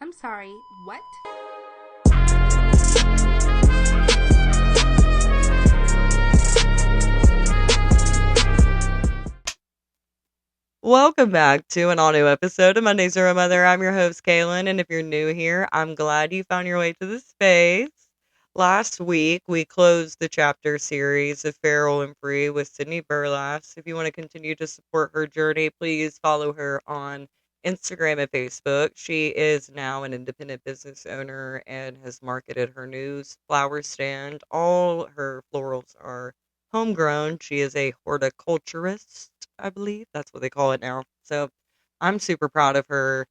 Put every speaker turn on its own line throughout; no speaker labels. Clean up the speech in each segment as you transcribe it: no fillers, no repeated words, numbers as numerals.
I'm sorry, what?
Welcome back to an all new episode of Mondays Are a Mother. I'm your host, Kaylin, and if you're new here, I'm glad you found your way to this space. Last week, we closed the chapter series of Feral and Free with Sydney Burlass. If you want to continue to support her journey, please follow her on Instagram and Facebook. She is now an independent business owner and has marketed her new flower stand. All her florals are homegrown. She is a horticulturist, I believe. That's what they call it now. So I'm super proud of her.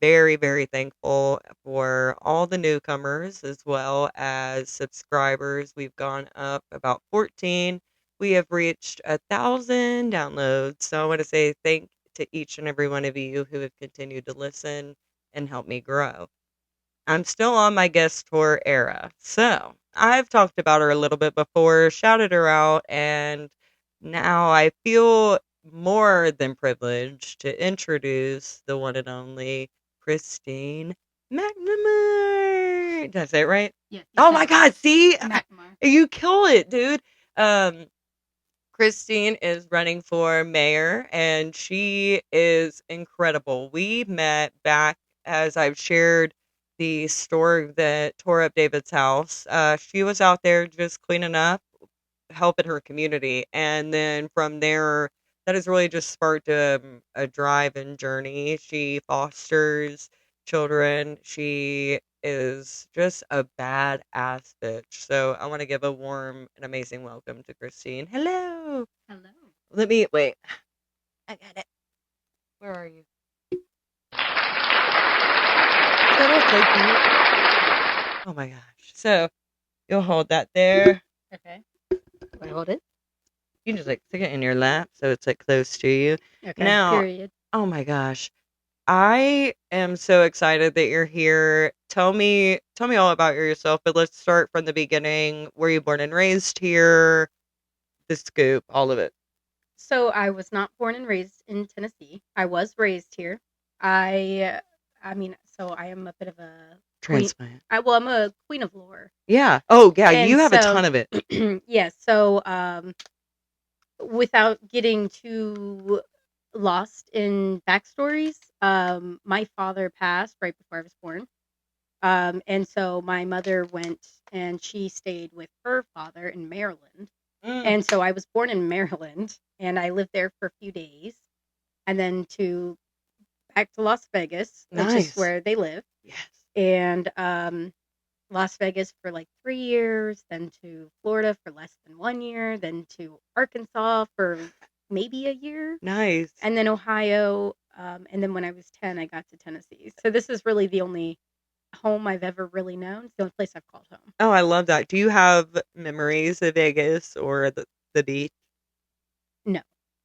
Very, very thankful for all the newcomers as well as subscribers. We've gone up about 14. We have reached 1,000 downloads. So I want to say thank to each and every one of you who have continued to listen and help me grow. I'm still on my guest tour era. So I've talked about her a little bit before, shouted her out, and now I feel more than privileged to introduce the one and only Christine McNemar. Did I say it right?
Yes, you
Oh
said
my
it right.
God, see?
McNemar.
You kill it, dude. Um, Christine is running for mayor and she is incredible. We met back as I've shared the story that tore up David's house. She was out there just cleaning up, helping her community. And then from there, that has really just sparked a drive and journey. She fosters children. She is just a badass bitch. So I want to give a warm and amazing welcome to Christine. Hello.
Hello.
Let me wait. I got it. Where are you? Oh my gosh. So you'll hold that there.
Okay. I hold it.
You can just like stick it in your lap so it's like close to you.
Okay.
Now,
Period.
oh my gosh. I am so excited that you're here. Tell me all about yourself, but let's start from the beginning. Were you born and raised here? The scoop, all of it.
So I was not born and raised in Tennessee. I was raised here. I, so I am a bit of a queen.
Transplant.
I'm a queen of lore,
Yeah. Oh, yeah,
and
you have a
so
ton of it.
yeah. So without getting too lost in backstories, my father passed right before I was born. And so my mother went and she stayed with her father in Maryland.
Mm,
And so I was born in Maryland and I lived there for a few days and then to back to Las Vegas, which is
nice.
where they live.
Yes.
And Las Vegas for like 3 years, then to Florida for less than 1 year, then to Arkansas for maybe a year,
Nice.
and then Ohio. And then when I was 10, I got to Tennessee. So this is really the only home I've ever really known. It's the only place I've called home.
Oh, I love that. Do you have memories of Vegas or the beach?
No,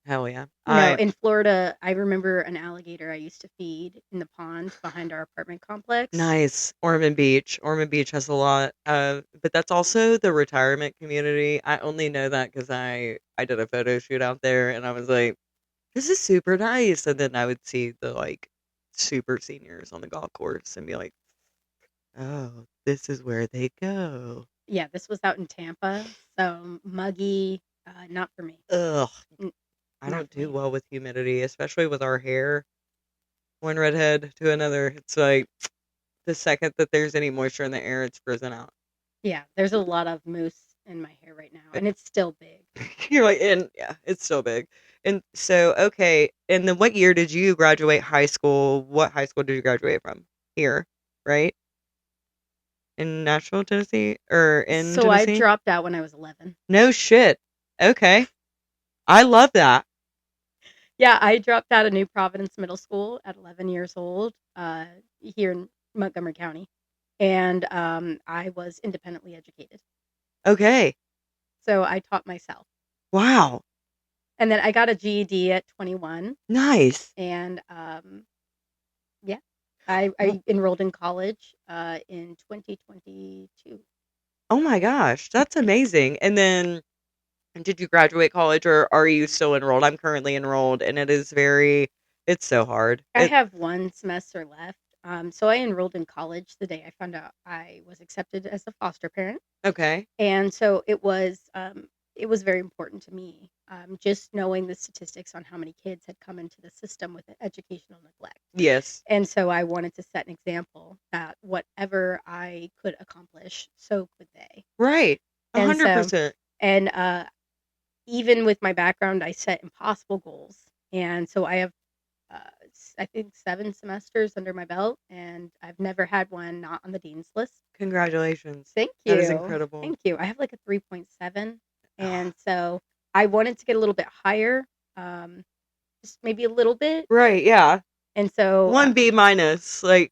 Hell yeah.
no.
I
In Florida, I remember an alligator I used to feed in the pond behind our apartment complex.
Nice. Ormond Beach. Ormond Beach has a lot of, but that's also the retirement community. I only know that because I did a photo shoot out there and I was like, this is super nice. And then I would see the like super seniors on the golf course and be like, oh, this is where they go.
Yeah, this was out in Tampa, so muggy. Not for me.
Ugh.
N-
I
not
don't
for
do
me.
well with humidity, especially with our hair. One redhead to another. It's like the second that there's any moisture in the air, it's frozen out.
Yeah, there's a lot of mousse in my hair right now, and it's still big.
You're like, and yeah, it's so big. And so, okay. And then what year did you graduate high school? What high school did you graduate from? Here, right? In Nashville, Tennessee? Or in
So I
Tennessee?
dropped out when I was 11.
No shit. Okay. I love that.
Yeah, I dropped out of New Providence Middle School at 11 years old, here in Montgomery County, and I was independently educated.
Okay.
So I taught myself,
Wow.
and then I got a GED at 21,
Nice.
and yeah, I enrolled in college in 2022.
Oh my gosh, that's amazing. And then did you graduate college or are you still enrolled? I'm currently enrolled and it's so hard.
I have one semester left. So I enrolled in college the day I found out I was accepted as a foster parent,
Okay.
and so it was very important to me, just knowing the statistics on how many kids had come into the system with educational neglect.
Yes.
And so I wanted to set an example that whatever I could accomplish, so could they.
Right.
And so,
100%.
and even with my background, I set impossible goals. And so I have, I think, 7 semesters under my belt, and I've never had one not on the dean's list.
Congratulations.
Thank
That is
you.
incredible.
Thank you. I have like a 3.7. And so I wanted to get a little bit higher, um, just maybe a little bit.
Right, yeah.
And so,
1 B minus, like,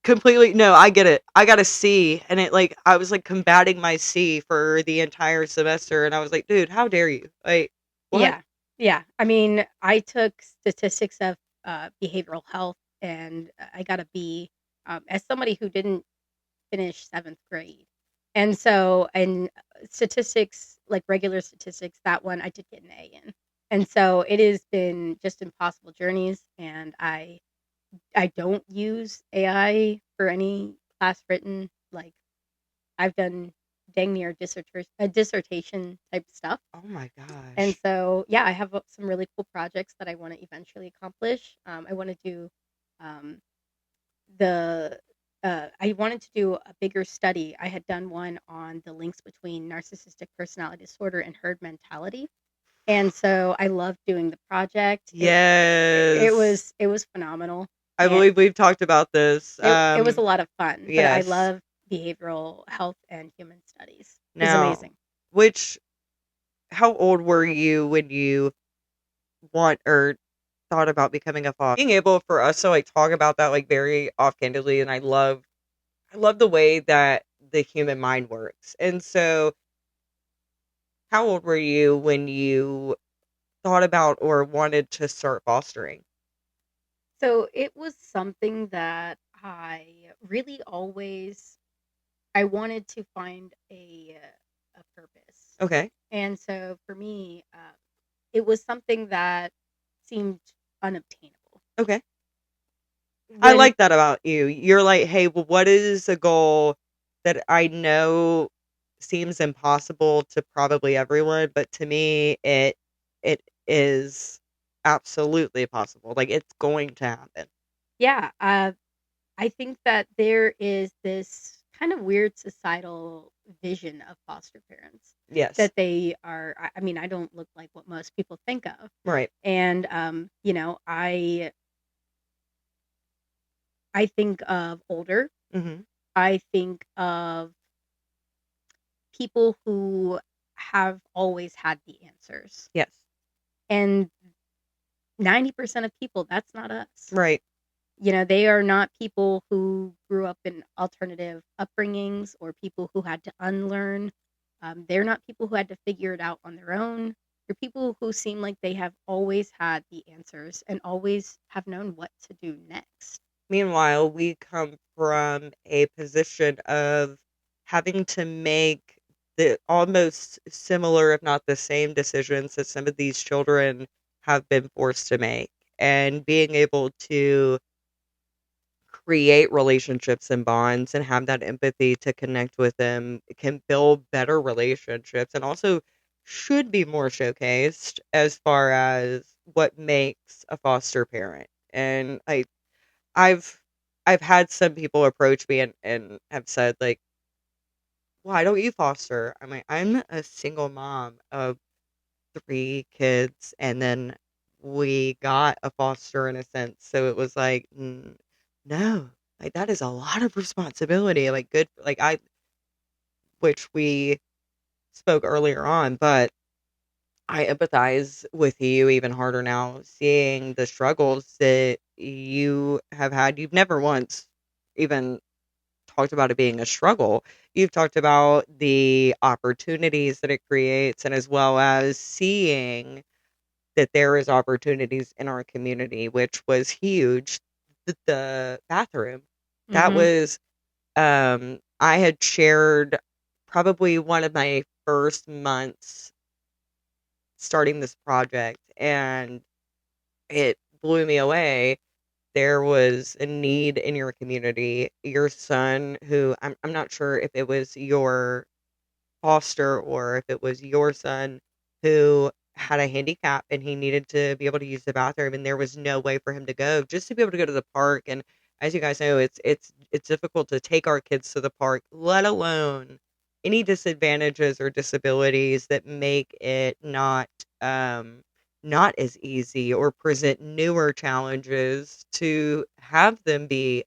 completely no, I get it. I got a C, and it, like I was, like, combating my C for the entire semester, and I was like, "Dude, how dare you?" Like, "What?"
yeah, yeah. I mean, I took statistics of behavioral health, and I got a B, as somebody who didn't finish seventh grade. And so, and statistics, like regular statistics, that one I did get an A in. And so it has been just impossible journeys. And I don't use AI for any class written. Like I've done dang near dissertation type stuff.
Oh my
And
gosh.
so, yeah, I have some really cool projects that I want to eventually accomplish. I want to do um, the I wanted to do a bigger study. I had done one on the links between narcissistic personality disorder and herd mentality, and so I loved doing the project.
Yes.
It was phenomenal,
I
and
believe we've talked about this.
it was a lot of fun. But I
Yes.
love behavioral health and human studies. It was
Now,
amazing.
which how old were you when you want or thought about becoming a father? Being able for us to, like, talk about that, like, very offhandedly, and I love the way that the human mind works. And so, how old were you when you thought about or wanted to start fostering?
So it was something that I really always I wanted to find a purpose.
Okay.
And so for me, it was something that seemed unobtainable.
Okay. I
When
like that about you. You're like, "Hey, well, what is a goal that I know seems impossible to probably everyone, but to me it is absolutely possible. Like, it's going to happen."
yeah, I think that there is this kind of weird societal vision of foster parents
Yes.
that they are. I mean, I don't look like what most people think of,
Right.
and I think of older.
Mhm.
I think of people who have always had the answers.
Yes.
And 90% of people, that's not us.
Right.
They are not people who grew up in alternative upbringings or people who had to unlearn. They're not people who had to figure it out on their own. They're people who seem like they have always had the answers and always have known what to do next.
Meanwhile, we come from a position of having to make the almost similar, if not the same decisions that some of these children have been forced to make. And being able to create relationships and bonds and have that empathy to connect with them can build better relationships and also should be more showcased as far as what makes a foster parent. And I've I've had some people approach me and have said like, "Why don't you foster?" I'm like, "I'm a single mom of 3 kids, and then we got a foster in a sense." So it was like, no, like, that is a lot of responsibility, like, good like, I which we spoke earlier on, but I empathize with you even harder now, seeing the struggles that you have had. You've never once even talked about it being a struggle. You've talked about the opportunities that it creates and as well as seeing that there is opportunities in our community, which was huge. The bathroom. That
Hmm.
was I had shared probably one of my first months starting this project and it blew me away there was a need in your community. Your son, who I'm not sure if it was your foster or if it was your son who had a handicap and he needed to be able to use the bathroom and there was no way for him to go just to be able to go to the park. And as you guys know, it's difficult to take our kids to the park, let alone any disadvantages or disabilities that make it not as easy or present newer challenges to have them be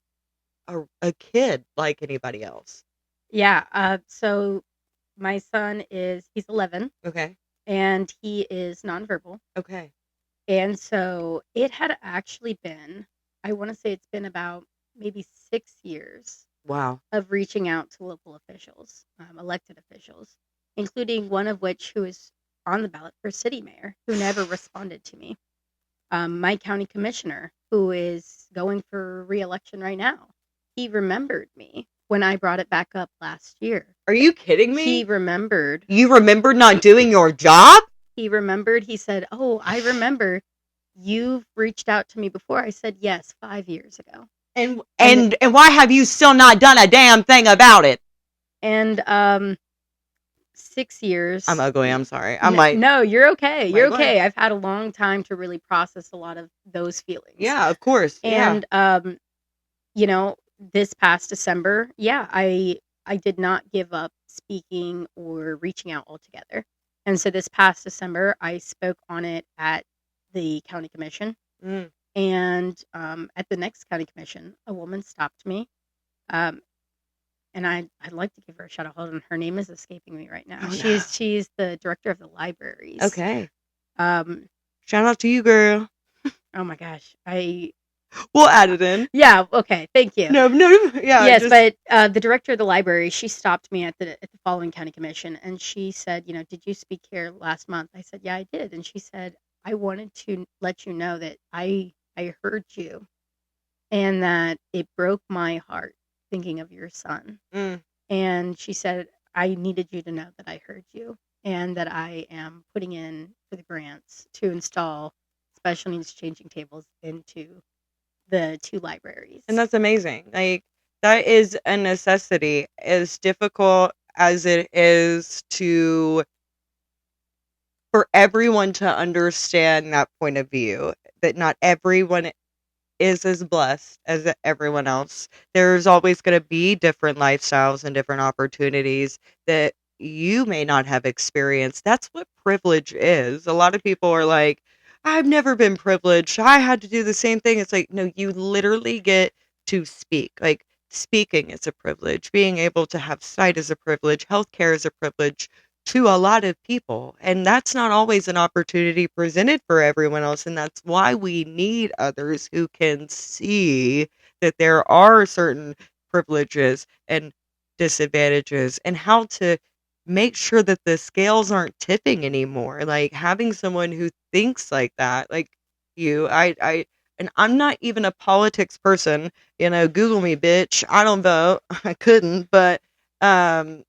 a kid like anybody else.
Yeah. So my son he's 11
Okay.
and he is nonverbal.
Okay.
And so it had actually been, I want to say it's been about maybe 6 years
Wow.
of reaching out to local officials, elected officials, including one of which who is on the ballot for city mayor, who never responded to me. My county commissioner, who is going for reelection right now, he remembered me when I brought it back up last year.
Are you kidding
He
me?
remembered.
You remember not doing your job?
He remembered. He said, "Oh, I remember you've reached out to me before." I said, "Yes, 5 years ago."
And
And
and and why have you still not done a damn thing about it?
and 6 years.
I'm ugly. I'm sorry. I'm like,
No, you're okay. You're
wait, go ahead.
okay. I've had a long time to really process a lot of those feelings.
Yeah, of course. Yeah.
And you know, this past December, yeah, I did not give up speaking or reaching out altogether. And so this past December, I spoke on it at the county commission.
Mm.
And at the next county commission, a woman stopped me. Um, and I'd like to give her a shout out. Hold on, her name is escaping me right now.
Oh no.
She's the director of the libraries.
Okay.
Um,
Shout out to you, girl.
oh my gosh,
We'll add it in.
yeah, okay, thank you.
No, no. Yeah,
Yes,
just
but the director of the library, she stopped me at the following county commission, and she said, "Did you speak here last month?" I said, "Yeah, I did." And she said, "I wanted to let you know that I heard you, and that it broke my heart thinking of your son."
mm.
And she said, "I needed you to know that I heard you, and that I am putting in for the grants to install special needs changing tables into the two libraries."
And that's amazing. Like that is a necessity. As difficult as it is to for everyone to understand that point of view, that not everyone is as blessed as everyone else. There's always going to be different lifestyles and different opportunities that you may not have experienced. That's what privilege is. A lot of people are like, I've never been privileged. I had to do the same thing. It's like, no, you literally get to speak. Like, speaking is a privilege. Being able to have sight is a privilege. Healthcare is a privilege to a lot of people. And that's not always an opportunity presented for everyone else. And that's why we need others who can see that there are certain privileges and disadvantages and how to make sure that the scales aren't tipping anymore. Like having someone who thinks like that, like you, and I'm not even a politics person, Google me, bitch. I don't vote. I couldn't, but, um,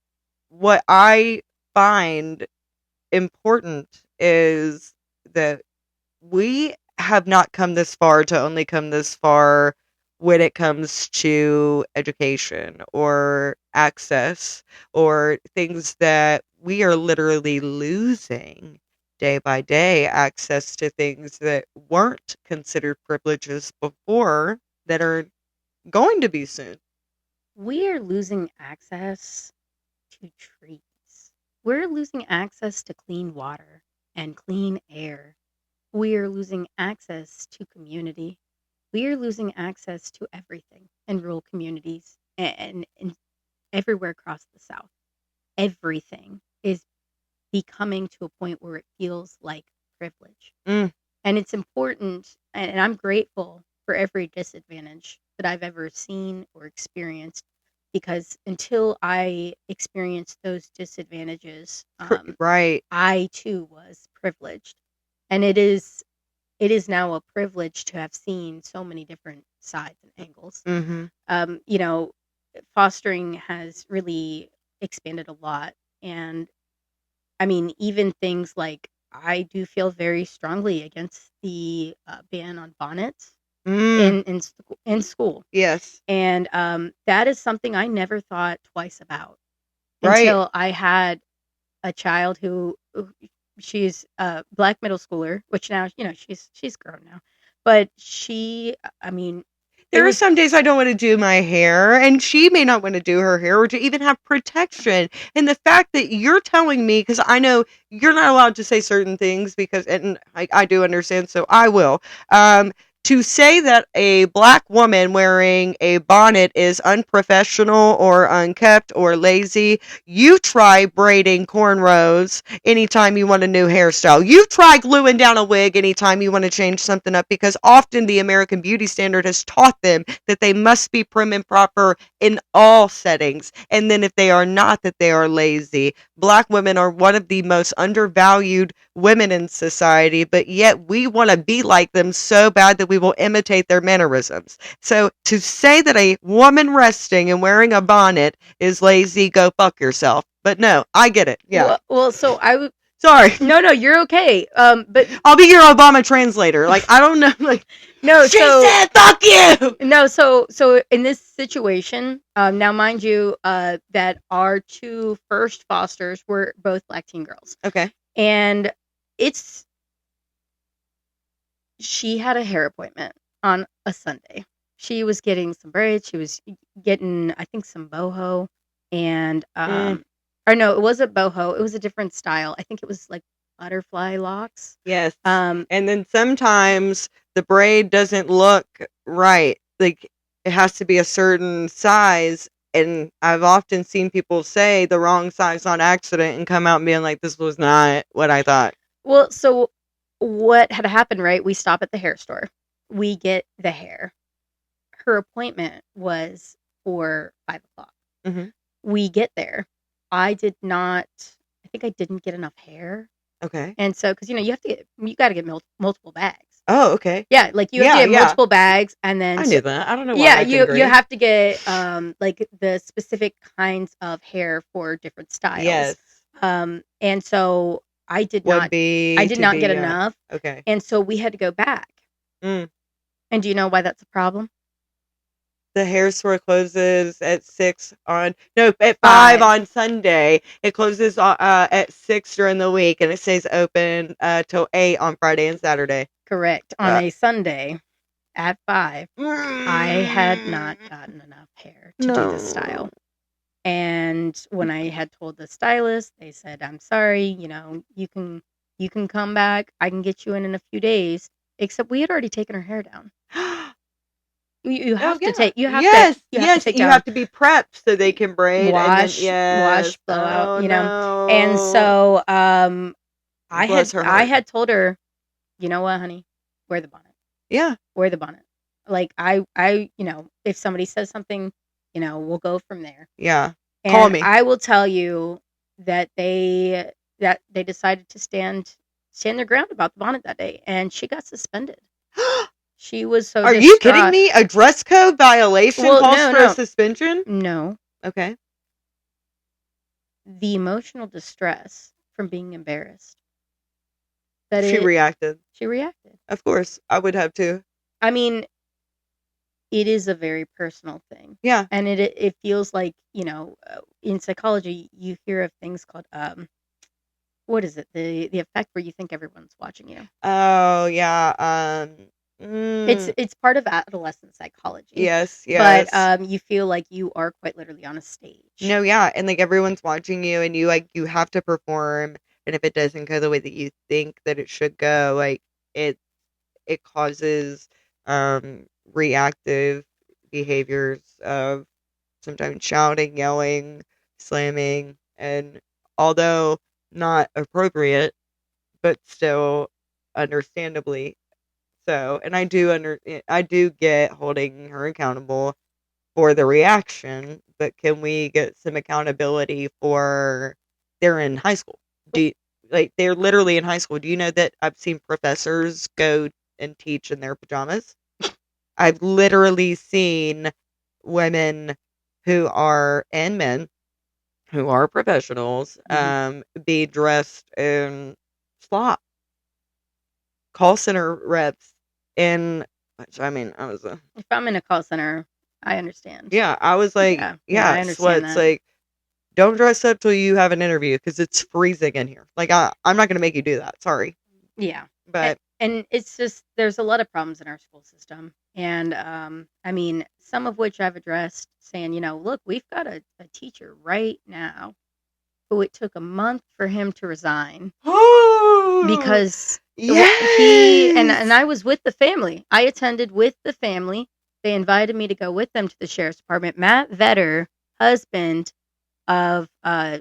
what I find important is that we have not come this far to only come this far when it comes to education or access or things that we are literally losing day by day access to things that weren't considered privileges before that are going to be soon.
We are losing access to trees. We're losing access to clean water and clean air. We are losing access to community. We are losing access to everything in rural communities and everywhere across the South. Everything is becoming to a point where it feels like privilege.
Mm,
And it's important, and I'm grateful for every disadvantage that I've ever seen or experienced, because until I experienced those disadvantages,
right.
I too was privileged. And it is now a privilege to have seen so many different sides and angles.
Mm-hmm.
Um, you know, Fostering has really expanded a lot. And I mean, even things like I do feel very strongly against the ban on bonnets.
Mm,
in school.
yes.
And that is something I never thought twice about
Right.
until I had a child who she's a black middle schooler, which now she's grown now, but I mean, it
There are
was
some days I don't want to do my hair, and she may not want to do her hair or to even have protection. And the fact that you're telling me, because I know you're not allowed to say certain things, because, and I do understand, so I will. Um, to say that a black woman wearing a bonnet is unprofessional or unkept or lazy, you try braiding cornrows anytime you want a new hairstyle. You try gluing down a wig anytime you want to change something up, because often the American beauty standard has taught them that they must be prim and proper in all settings. And then if they are not, that they are lazy. Black women are one of the most undervalued women in society, but yet we want to be like them so bad that we will imitate their mannerisms. So to say that a woman resting and wearing a bonnet is lazy, go fuck yourself. But no, I get it. Yeah.
well, so
Sorry.
no, you're okay. But
I'll be your Obama translator. Like, I don't know. Like,
no,
she said, fuck you.
no, so in this situation, now mind you, that our two first fosters were both black teen girls,
Okay.
and it's she had a hair appointment on a Sunday. She was getting some braids. She was getting, I think, some boho, and
Mm,
or no, it wasn't boho. It was a different style. I think it was like butterfly locks.
yes.
Um,
And then sometimes the braid doesn't look right. Like, it has to be a certain size. And I've often seen people say the wrong size on accident and come out and being like, this was not what I thought.
well, so what had happened? Right, we stop at the hair store. We get the hair. Her appointment was for 5 o'clock.
Hmm.
We get there. I did not. I think I didn't get enough hair.
Okay.
And so, because you got to get multiple bags.
Oh, okay.
Yeah, like you have to
Yeah,
get
yeah.
multiple bags, and then
I knew that. I don't know why
yeah,
I couldn't
you
agree.
have to get like the specific kinds of hair for different styles.
Yes.
And so
One
I
B,
did
two
not get
B, yeah.
enough,
Okay.
and so we had to go back.
Mm.
And do you know why that's a problem?
The hair store closes at 6 on no, at 5
5.
on Sunday. It closes at 6 during the week, and it stays open till 8 on Friday and Saturday.
Correct. On
Uh,
a Sunday at 5, I had not
mm,
gotten enough hair to do the
no.
style. And when I had told the stylist, they said, "I'm sorry, you can come back. I can get you in a few days." Except we had already taken her hair down. You
Oh
have to
yeah.
take
Yes,
you have to
yes,
take
you
down
have to be prepped so they can braid, and then
wash,
yes.
blow out,
Oh
And
no.
so
Bless her
I
heart.
had told her, "You know what, honey? Wear the bonnet.
Yeah.
Wear the bonnet." Like if somebody says something, we'll go from there.
Yeah. Call
And
me.
I will tell you that they decided to stand their ground about the bonnet that day, and she got suspended. She was so
Are you kidding
distraught.
me? A dress code violation
Well,
calls
no,
for a
no,
suspension?
no.
Okay.
The emotional distress from being embarrassed that
She
it
reacted.
she reacted.
Of course, I would have too.
I mean, it is a very personal thing,
Yeah.
and it feels like in psychology you hear of things called what is it, the effect where you think everyone's watching you.
Oh, yeah.
It's part of adolescent psychology,
Yes,
but,
yes.
you feel like you are quite literally on a stage.
No, yeah, and like everyone's watching you, and you have to perform, and if it doesn't go the way that you think that it should go, like it it causes reactive behaviors of sometimes shouting, yelling, slamming, and although not appropriate, but still understandably so. And I do get holding her accountable for the reaction, but can we get some accountability for they're in high school? Do you, like they're literally in high school. Do you know that I've seen professors go and teach in their pajamas? I've literally seen women who are and men who are professionals
Mhm.
be dressed in slop, call center reps in Which, I mean, I was
If I'm in a call center, I understand.
yeah, I was like,
Yeah, I
yeah,
understand
sweats,
that.
like, don't dress up till you have an interview because it's freezing in here. Like, I'm not gonna make you do that. Sorry,
Yeah.
but
And it's just there's a lot of problems in our school system. And I mean, some of which I've addressed saying, look, we've got a teacher right now who it took a month for him to resign
oh,
because he and
yes,
I was with the family. I attended with the family. They invited me to go with them to the sheriff's department. Matt Vetter, husband of uh,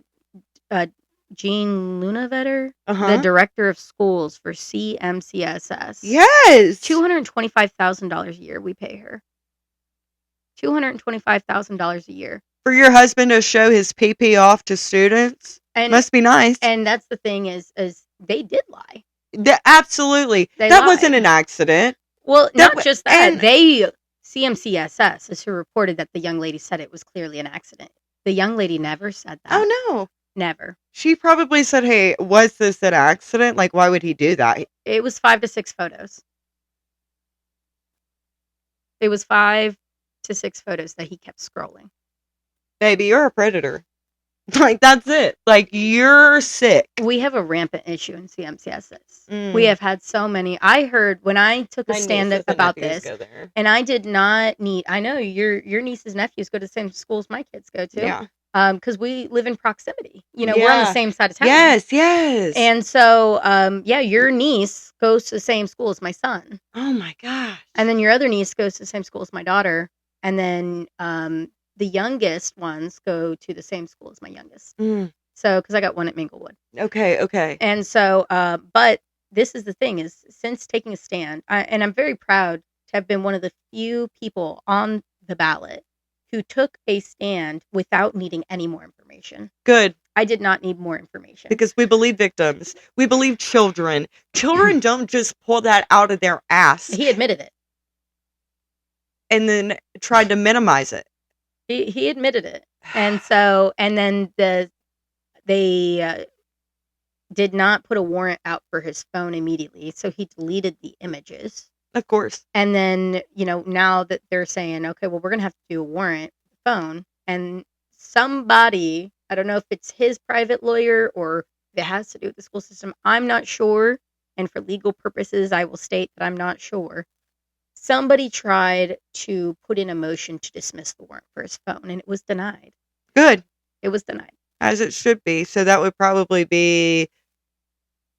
Jean Lunavetter, the
uh-huh,
director of schools for CMCSS.
yes,
$225,000 a year we pay her. $225,000 a year.
for your husband to show his PP off to students
And
must be nice.
and that's the thing is they did lie.
Absolutely,
They
that wasn't an
lied.
accident.
Well,
That
not just that.
and
They CMCSS is who reported that the young lady said it was clearly an accident. The young lady never said that.
oh no,
Never.
she probably said, "Hey, was this an accident? Like, why would he do that?"
It was 5 to 6 photos. It was 5 to 6 photos that he kept scrolling.
Baby, you're a predator. Like, that's it. Like, you're sick.
We have a rampant issue in CMCSS. We
Mm.
have had so many. I heard when I took a
My
stand
nieces and
about
nephews
this,
go there.
and I did not need. I know your nieces and nephews go to the same schools my kids go to,
Yeah.
because we live in proximity. We're on the
Yeah.
same side of town.
Yes, yes.
And so, yeah, your niece goes to the same school as my son,
Oh my gosh.
and then your other niece goes to the same school as my daughter, and then the youngest ones go to the same school as my youngest.
Mm.
So, because I got one at Minglewood.
Okay, okay.
And so, but this is the thing is since taking a stand, and I'm very proud to have been one of the few people on the ballot who took a stand without needing any more information.
Good.
I did not need more information.
Because we believe victims. We believe children. Children don't just pull that out of their ass
He admitted it.
and then tried to minimize it.
He admitted it. And so, and then they did not put a warrant out for his phone immediately, so he deleted the images.
Of course.
And then, now that they're saying, okay, well, we're going to have to do a warrant for the phone. And somebody, I don't know if it's his private lawyer or if it has to do with the school system, I'm not sure. And for legal purposes, I will state that I'm not sure. Somebody tried to put in a motion to dismiss the warrant for his phone, and it was denied.
Good.
It was denied.
As it should be. So that would probably be,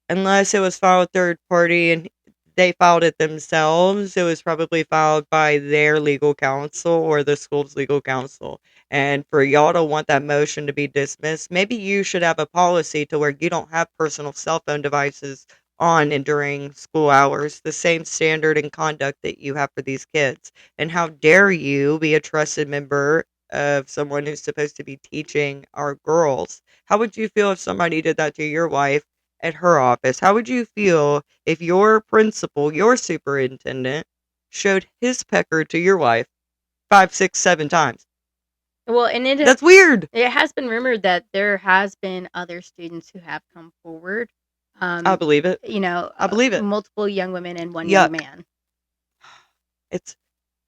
unless it was filed third party and they filed it themselves, it was probably filed by their legal counsel or the school's legal counsel. And for y'all to want that motion to be dismissed, maybe you should have a policy to where you don't have personal cell phone devices on and during school hours, the same standard and conduct that you have for these kids. And how dare you be a trusted member of someone who's supposed to be teaching our girls? How would you feel if somebody did that to your wife at her office? How would you feel if your principal, your superintendent, showed his pecker to your wife 5, 6, 7 times?
Well, and
That's weird.
it has been rumored that there has been other students who have come forward.
I believe it. I believe it.
Multiple young women and one young
Yuck.
man.
It's,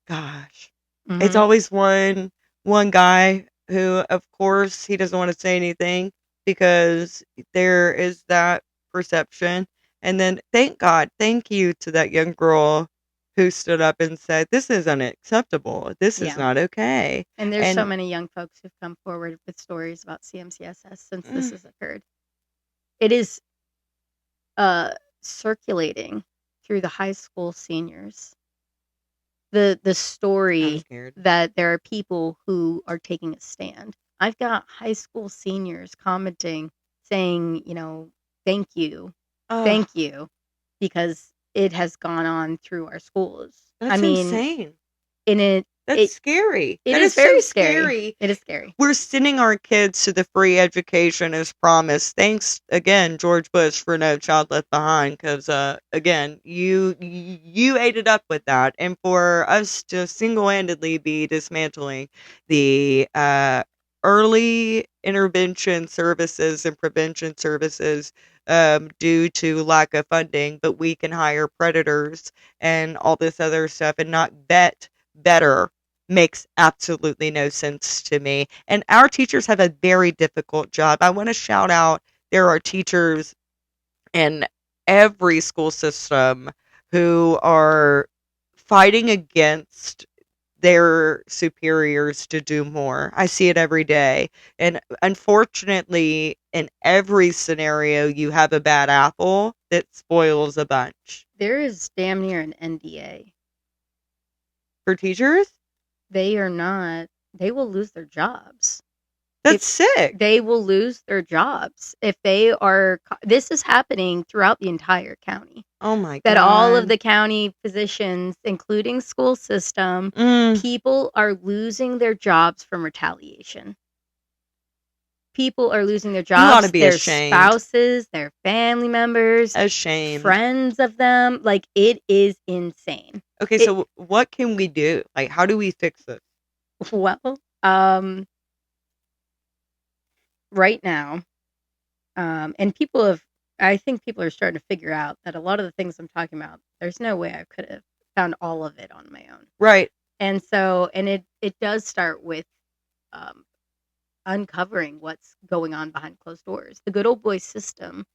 gosh. It's
Mhm.
always one guy who, of course, he doesn't want to say anything because there is that perception. And then, thank God, thank you to that young girl who stood up and said, "This is unacceptable. This is
Yeah.
not okay."
And there's so
And
many young folks who've come forward with stories about CMCSS since this
mm,
has occurred. It is circulating through the high school seniors. The
I'm
story
scared.
that there are people who are taking a stand. I've got high school seniors commenting saying, thank you.
Oh,
Thank you, because it has gone on through our schools. I
that's
mean,
insane.
in it
That's scary.
it
That
is
is so
very scary.
scary.
It is scary.
We're sending our kids to the free education as promised. Thanks again, George Bush, for No Child Left Behind. Because again, you ate it up with that, and for us to single-handedly be dismantling the early intervention services and prevention services due to lack of funding, but we can hire predators and all this other stuff and not vet better makes absolutely no sense to me. And our teachers have a very difficult job. I want to shout out there are teachers in every school system who are fighting against their superiors to do more. I see it every day. And unfortunately, in every scenario, you have a bad apple that spoils a bunch.
There is damn near an NDA.
For teachers,
They are not, they will lose their jobs.
that's
If
sick.
they will lose their jobs if they are, this is happening throughout the entire county.
Oh my
That all of
God.
the county physicians, including school system,
Mm,
people are losing their jobs from retaliation. People are losing their
you ought to
jobs,
be
their
ashamed.
spouses, their family members,
Ashamed.
friends of them. Like, it is insane.
Okay,
It
so what can we do? Like, how do we fix this?
well, um, right now, and people have, I think people are starting to figure out that a lot of the things I'm talking about, there's no way I could have found all of it on my own.
Right.
And so, and it does start with um, uncovering what's going on behind closed doors. The good old boy system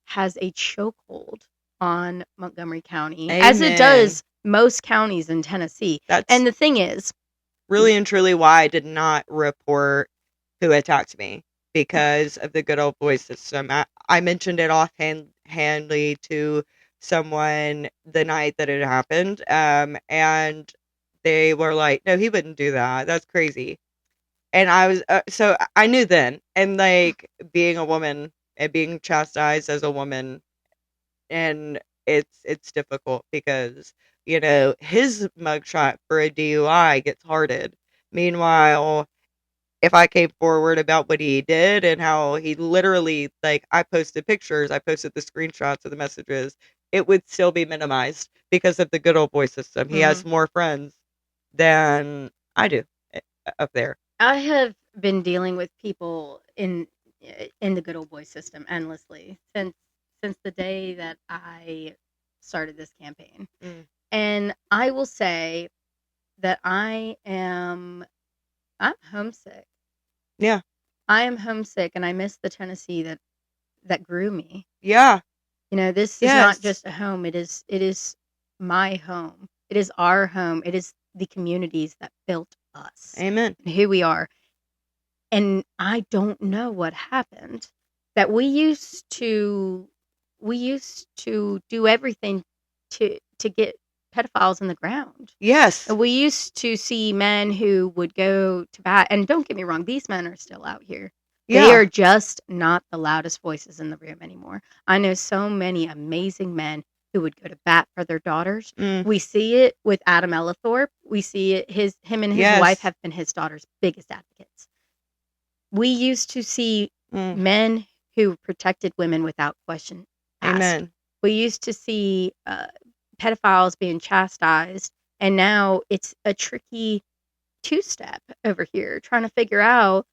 has a chokehold on Montgomery County, as it
Amen.
does most counties in Tennessee.
That's
And the thing is,
really and truly why I did not report who attacked me because of the good old boy system. I mentioned it offhandedly to someone the night that it happened, and they were like, "No, he wouldn't do that. That's crazy." And I was so I knew then, and like being a woman and being chastised as a woman, and it's difficult because his mugshot for a DUI gets hearted. Meanwhile, if I came forward about what he did and how he literally, like, I posted pictures, I posted the screenshots of the messages, it would still be minimized because of the good old boy system. He has
mhm,
more friends than I do up there.
I have been dealing with people in the good old boy system endlessly since the day that I started this campaign.
Mm.
And I will say that I'm homesick.
Yeah.
I am homesick and I miss the Tennessee that grew me.
Yeah.
This is not
Yes.
just a home. It is my home. It is our home. It is the communities that built us
Amen.
and who we are. And I don't know what happened. That we used to do everything to get pedophiles in the ground.
Yes.
And we used to see men who would go to bat, and don't get me wrong, these men are still out here. They
Yeah.
are just not the loudest voices in the room anymore. I know so many amazing men who would go to bat for their daughters.
Mm.
We see it with Adam Ellithorpe. We see it him and his wife
Yes.
have been his daughter's biggest advocates. We used to see
Mm.
men who protected women without question asked.
Amen.
We used to see pedophiles being chastised, and now it's a tricky two-step over here trying to figure out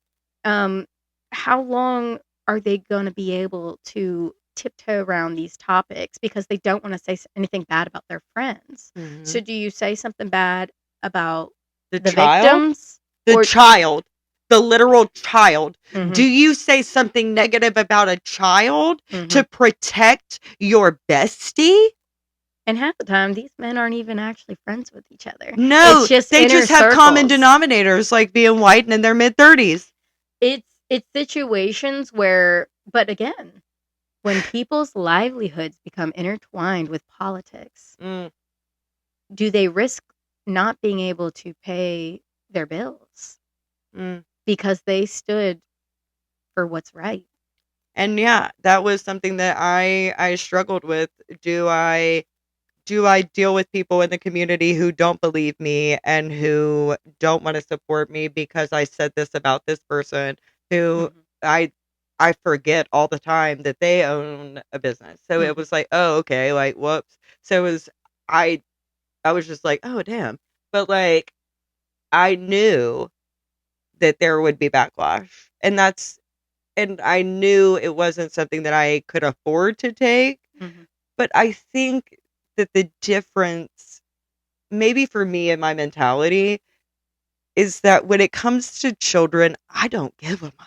um, how long are they going to be able to tiptoe around these topics because they don't want to say anything bad about their friends.
Mhm.
So do you say something bad about
The
the
child?
victims
The
or
child. The literal child. Do
mhm,
you say something negative about a child
mhm.
to protect your bestie?
And half the time these men aren't even actually friends with each other. It's
No,
just
they
inner
just have common
circles.
denominators like being white and in their mid-30s.
It's situations where, but again, when people's livelihoods become intertwined with politics,
Mm,
do they risk not being able to pay their bills
mm.
because they stood for what's right?
And yeah, that was something that I struggled with. Do I do I deal with people in the community who don't believe me and who don't want to support me because I said this about this person who
Mhm,
I I forget all the time that they own a business. So it
mhm.
was like, oh, okay, like whoops. So it was I I was just like, oh damn. But like I knew that there would be backlash. And I knew it wasn't something that I could afford to take.
Mhm.
But I think that the difference, maybe for me and my mentality, is that when it comes to children, I don't give a motherfucker.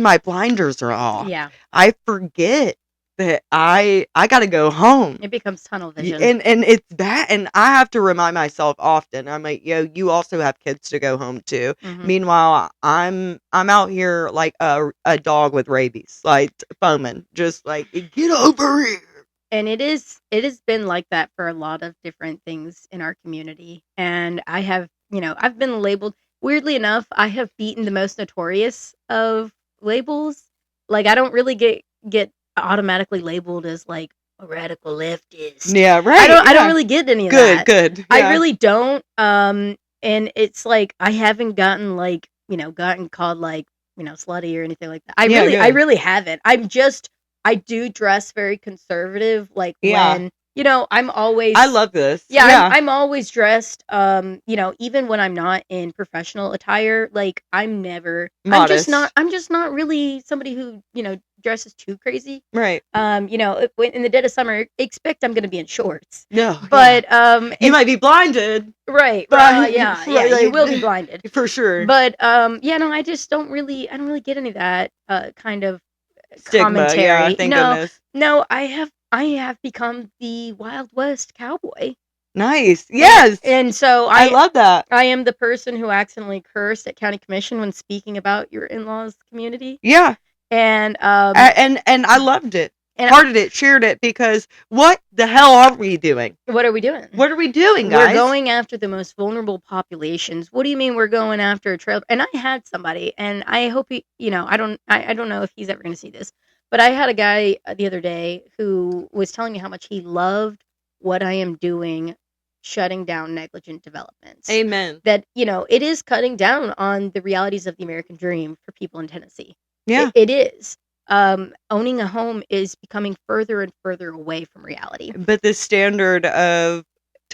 My blinders are off.
Yeah.
I forget that I got to go home.
It becomes tunnel vision.
And it's that, and I have to remind myself often. I'm like, yo, you also have kids to go home to.
Mhm.
Meanwhile, I'm out here like a dog with rabies, like foaming, just like, get over here.
And it has been like that for a lot of different things in our community. And I have, I've been labeled, weirdly enough, I have beaten the most notorious of labels. Like, I don't really get automatically labeled as like a radical leftist.
Yeah, right.
I don't really get any of
Good,
that.
good.
I
Yeah.
really don't. And it's like I haven't gotten like, gotten called like, slutty or anything like that. I
Yeah, good.
really haven't. I do dress very conservative, like
Yeah.
when, I'm always
I love this.
Yeah,
Yeah.
I'm always dressed, even when I'm not in professional attire, like I'm never
Modest.
I'm just not really somebody who, dresses too crazy.
Right.
In the dead of summer, expect I'm gonna be in shorts.
No.
But
You might be blinded.
right,
But
yeah,
like,
you will be blinded.
For sure.
But I just don't really get any of that kind of
Stigma,
commentary.
yeah, thank goodness.
No, I have become the Wild West cowboy.
Nice. Yes.
And so
I love that.
I am the person who accidentally cursed at county commission when speaking about your in-laws community.
Yeah.
And
and I loved it. Hearted it, shared it, because what the hell are we doing?
What are we doing?
What are we doing, guys?
We're going after the most vulnerable populations. What do you mean we're going after a trail? And I had somebody, and I hope he, I don't know if he's ever going to see this, but I had a guy the other day who was telling me how much he loved what I am doing, shutting down negligent developments.
Amen.
That, it is cutting down on the realities of the American dream for people in Tennessee.
Yeah.
It is. Owning a home is becoming further and further away from reality.
But the standard to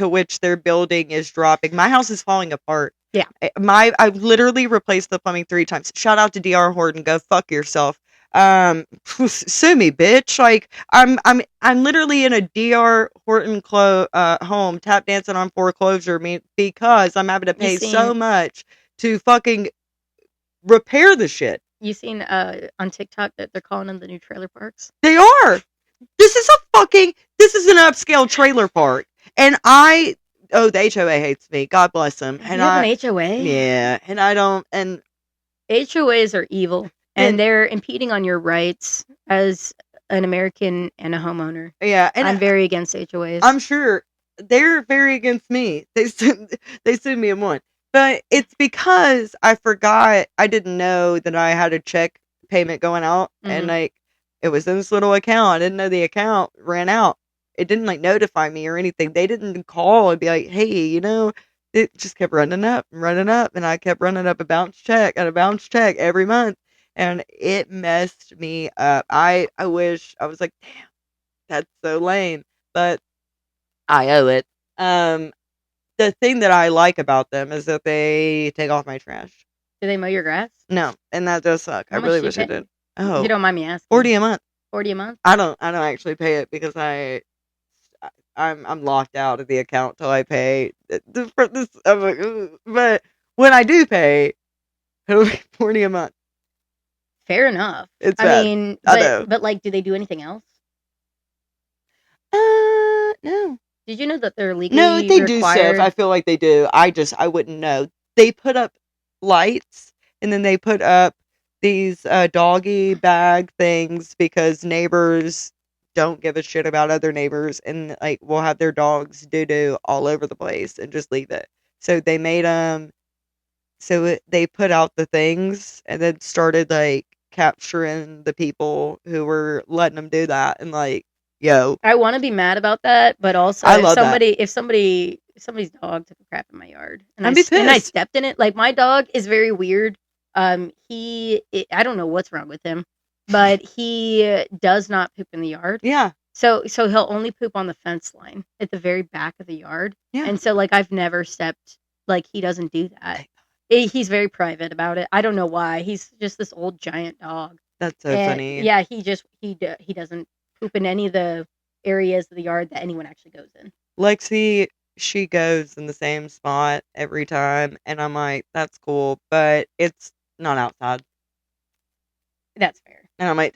which they're building is dropping. My house is falling apart.
Yeah.
I've literally replaced the plumbing 3 times. Shout out to DR Horton. Go fuck yourself. Sue me, bitch. Like, I'm literally in a DR Horton home, tap dancing on foreclosure because I'm having to pay so much to fucking repair the shit.
You seen on TikTok that they're calling them the new trailer parks?
They are. This is an upscale trailer park. And the HOA hates me. God bless them.
And you have an HOA?
Yeah. And I don't, and
HOAs are evil. And they're impeding on your rights as an American and a homeowner.
Yeah. And
I'm very against HOAs.
I'm sure they're very against me. They sued me and won. But it's because I forgot, I didn't know that I had a check payment going out. Mm-hmm. And like, it was in this little account. I didn't know the account ran out. It didn't like notify me or anything. They didn't call and be like, hey, it just kept running up and running up. And I kept running up a bounce check and a bounce check every month. And it messed me up. I wish, I was like, damn, that's so lame. But I owe it. The thing that I like about them is that they take off my trash.
Do they mow your grass?
No, and that does suck. I really wish I did. Oh,
you don't mind me asking.
40 a month.
40 a month?
I don't actually pay it because I'm locked out of the account till I pay this. I'm like, ugh. But when I do pay, it'll be 40 a month.
Fair enough.
It's bad.
I mean, but like, do they do anything else?
No.
Did you know that they're legally
No, they
required?
do stuff. I feel like they do. I wouldn't know. They put up lights, and then they put up these doggy bag things because neighbors don't give a shit about other neighbors, and like will have their dogs doo-doo all over the place and just leave it. So they made them. They put out the things and then started like capturing the people who were letting them do that, and like, yo, I
want to be mad about that, but also if somebody's dog took a crap in my yard and I stepped in it, like my dog is very weird. I don't know what's wrong with him, but he does not poop in the yard.
Yeah.
So he'll only poop on the fence line at the very back of the yard. Yeah. And so like I've never stepped, like he doesn't do that. He's very private about it. I don't know why. He's just this old giant dog.
That's so
And
funny.
yeah, he doesn't poop in any of the areas of the yard that anyone actually goes in.
Lexi, she goes in the same spot every time, and I'm like, that's cool, but it's not outside.
That's fair.
And I'm like,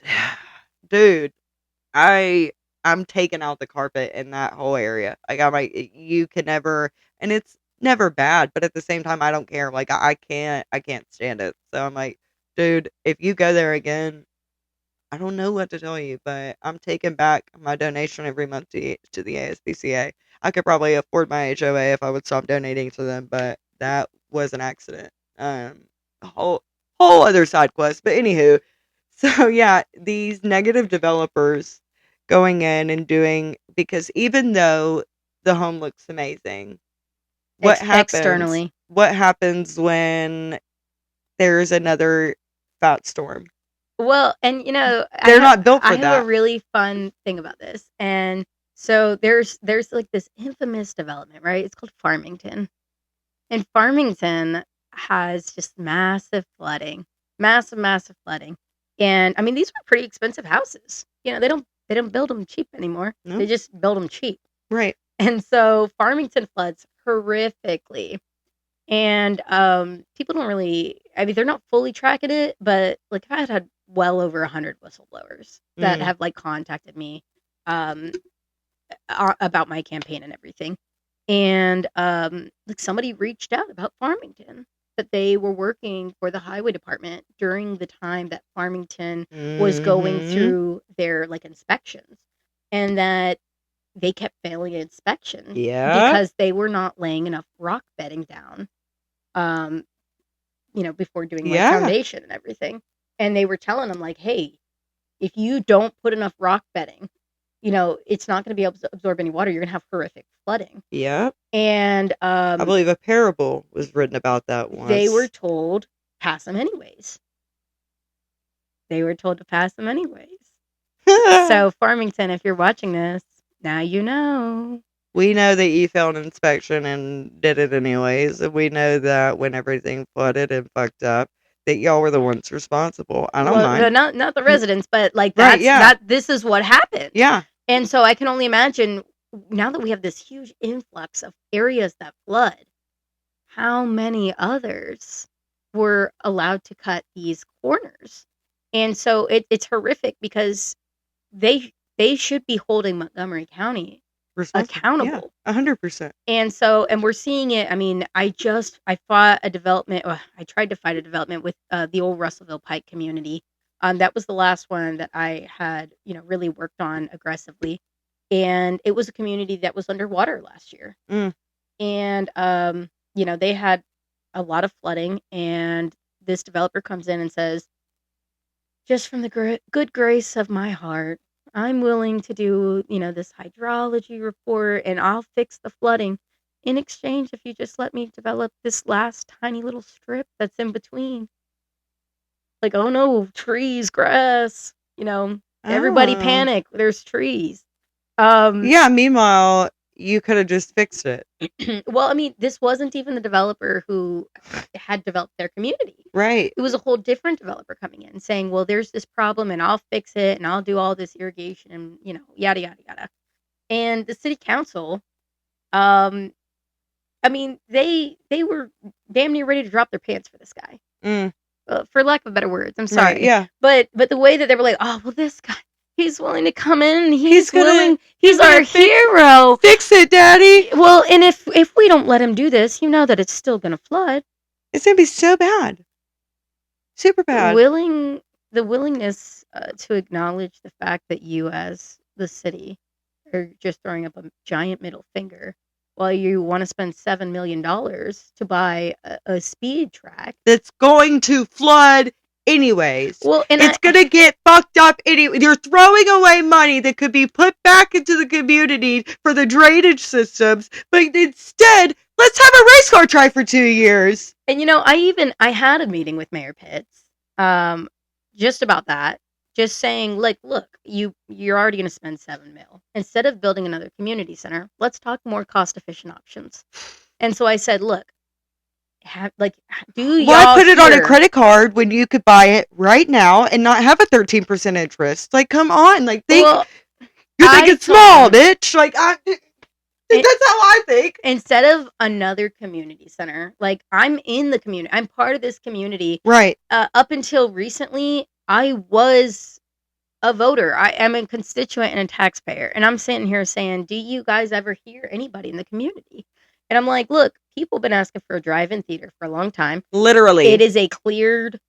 dude, I I'm taking out the carpet in that whole area. Like I'm like, you can never, and it's never bad, but at the same time, I don't care. Like I can't stand it. So I'm like, dude, if you go there again, I don't know what to tell you, but I'm taking back my donation every month to the ASPCA. I could probably afford my HOA if I would stop donating to them, but that was an accident. A whole other side quest. But anywho, so yeah, these negative developers going in and doing, because even though the home looks amazing, what happens?
Externally.
What happens when there's another fat storm?
Well, and
They're not built
I
for
have a
that.
really fun thing about this. And so there's like this infamous development, right? It's called Farmington. And Farmington has just massive flooding. Massive, massive flooding. And I mean, these were pretty expensive houses. They don't build them cheap anymore. They
No,
just build them cheap.
right.
And so Farmington floods horrifically. And people don't really, I mean, they're not fully tracking it, but like I've had well over 100 whistleblowers that
Mm.
have like contacted me um about my campaign and everything. And like somebody reached out about Farmington, that they were working for the highway department during the time that Farmington was going
Mhm.
through their like inspections, and that they kept failing an inspection
Yep.
because they were not laying enough rock bedding down, um, before doing like
Yeah.
foundation and everything. And they were telling them like, hey, if you don't put enough rock bedding, it's not going to be able to absorb any water. You're going to have horrific flooding.
Yep.
And
I believe a parable was written about that
they were
once.
told pass them anyways. They were told to pass them anyways. So Farmington, if you're watching this, now you know.
We know that you failed inspection and did it anyways. And we know that when everything flooded and fucked up, that y'all were the ones responsible. I don't
Well,
mind.
not the residents, but like
Right, yeah.
this is what happened.
Yeah.
And so I can only imagine, now that we have this huge influx of areas that flood, how many others were allowed to cut these corners. And so it's horrific because they should be holding Montgomery County
Responsible. Yeah.
accountable.
100%.
And we're seeing it. I mean, I fought a development. I tried to fight a development with the old Russellville Pike community. That was the last one that I had, really worked on aggressively, and it was a community that was underwater last year.
Mm.
And they had a lot of flooding, and this developer comes in and says, just from the good grace of my heart, I'm willing to do, this hydrology report, and I'll fix the flooding in exchange if you just let me develop this last tiny little strip that's in between. Like, oh no, trees, grass, everybody
Oh.
panic. There's trees. Um,
Yeah, meanwhile, you could have just fixed it.
well, I mean, this wasn't even the developer who had developed their community.
Right.
It was a whole different developer coming in saying, well, there's this problem and I'll fix it and I'll do all this irrigation and, yada, yada, yada. And the city council, um, I mean, they were damn near ready to drop their pants for this guy,
Mm.
for lack of better words. I'm
Right,
sorry.
yeah.
But the way that they were like, oh, well, this guy, he's willing to come in and
He's gonna
he's our hero.
fix it, daddy.
Well, and if we don't let him do this, you know that it's still going to flood.
It's gonna be so bad. Super bad.
The willingness to acknowledge the fact that you as the city are just throwing up a giant middle finger while you want to spend $7 million to buy a speed track.
That's going to flood anyways.
Well, and
It's gonna get fucked up anyway. You're throwing away money that could be put back into the community for the drainage systems, but instead, let's have a race car track for 2 years.
And I had a meeting with Mayor Pitts, just about that. Just saying, like, look, you're already going to spend $7 million. Instead of building another community center, let's talk more cost efficient options. And so I said, look, do
Why
y'all
put it on a
hear?
credit card when you could buy it right now and not have a 13% interest? Like, come on. Like,
Well,
you're
I
thinking
told
small,
them
bitch. Like, that's how I think.
instead of another community center, like I'm in the community, I'm part of this community.
Right.
Up until recently, I was a voter. I am a constituent and a taxpayer. And I'm sitting here saying, do you guys ever hear anybody in the community? And I'm like, look, people have been asking for a drive-in theater for a long time. It
Literally.
is a cleared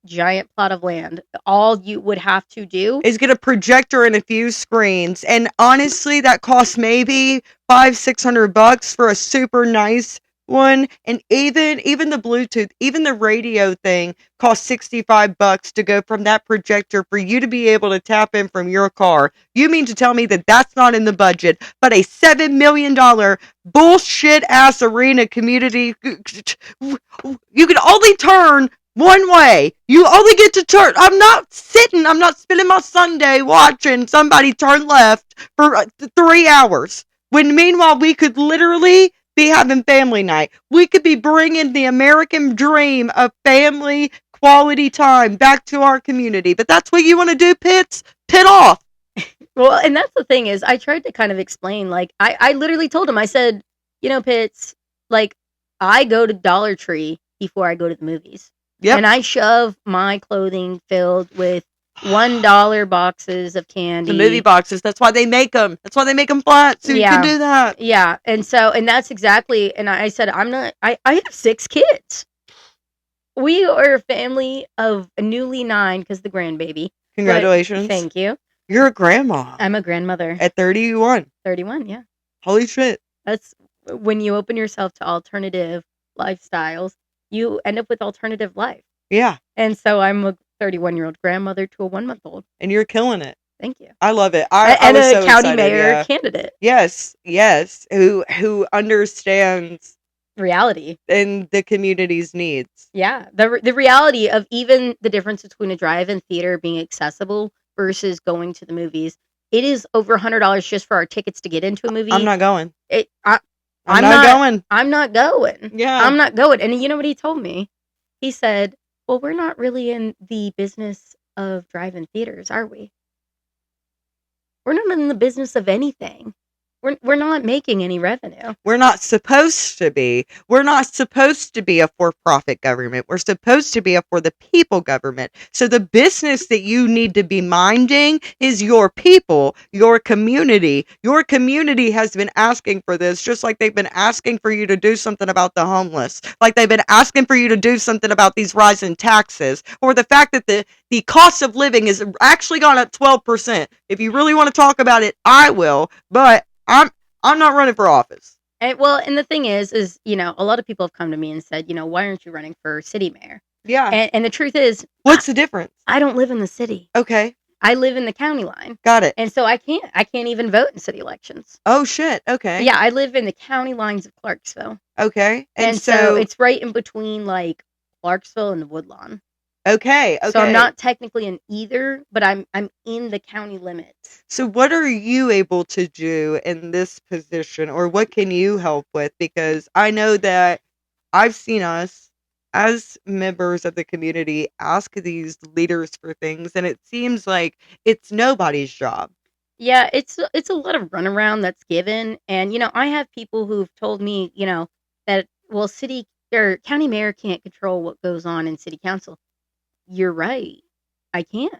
giant plot of land. All you would have to do
Is get a projector and a few screens. And honestly, that costs maybe $500-600 for a super nice one. And even the Bluetooth, even the radio thing costs $65 to go from that projector for you to be able to tap in from your car. You mean to tell me that that's not in the budget, but a $7 million bullshit ass arena community, you can only turn one way. You only get to turn. I'm not spending my Sunday watching somebody turn left for 3 hours. When meanwhile, we could literally be having family night. We could be bringing the American dream of family quality time back to our community. But that's what you want to do, Pitts? Pit off.
well, and that's the thing is I tried to kind of explain, like I literally told him, I said, Pitts, like I go to Dollar Tree before I go to the movies.
Yep.
And I shove my clothing filled with $1 boxes of candy.
The movie boxes. That's why they make them. That's why they make them flat. So you can do that.
Yeah. And that's exactly. And I said, I have 6 kids. We are a family of newly 9 because the grandbaby.
Congratulations.
Thank you.
You're a grandma.
I'm a grandmother.
At 31.
31, yeah.
Holy shit.
That's when you open yourself to alternative lifestyles, you end up with alternative life.
Yeah.
And so I'm a 31-year-old grandmother to a 1-month-old.
And you're killing it.
Thank you.
I love it.
And
was
a
so
county
excited,
mayor candidate.
Yes. Who understands
reality
and the community's needs.
Yeah. The reality of even the difference between a drive-in theater being accessible versus going to the movies. It is over $100 just for our tickets to get into a movie.
I'm not going.
I'm not going. I'm not going.
Yeah.
I'm not going. And you know what he told me? He said, well, we're not really in the business of drive-in theaters, are we? We're not in the business of anything. We're not making any revenue.
We're not supposed to be. We're not supposed to be a for-profit government. We're supposed to be a for the people government. So the business that you need to be minding is your people, your community. Your community has been asking for this, just like they've been asking for you to do something about the homeless, like they've been asking for you to do something about these rising taxes, or the fact that the cost of living is actually gone up 12%. If you really want to talk about it, I will, but I'm not running for office.
And the thing is, a lot of people have come to me and said, why aren't you running for city mayor?
Yeah.
And the truth is,
what's the difference?
I don't live in the city.
Okay.
I live in the county line.
Got it.
And so I can't even vote in city elections.
Oh shit. Okay.
Yeah, I live in the county lines of Clarksville.
Okay.
And so it's right in between like Clarksville and the Woodlawn.
Okay.
So I'm not technically in either, but I'm in the county limits.
So what are you able to do in this position, or what can you help with? Because I know that I've seen us as members of the community ask these leaders for things, and it seems like it's nobody's job.
Yeah, it's a lot of runaround that's given, and I have people who've told me, that city or county mayor can't control what goes on in city council. You're right. I can't.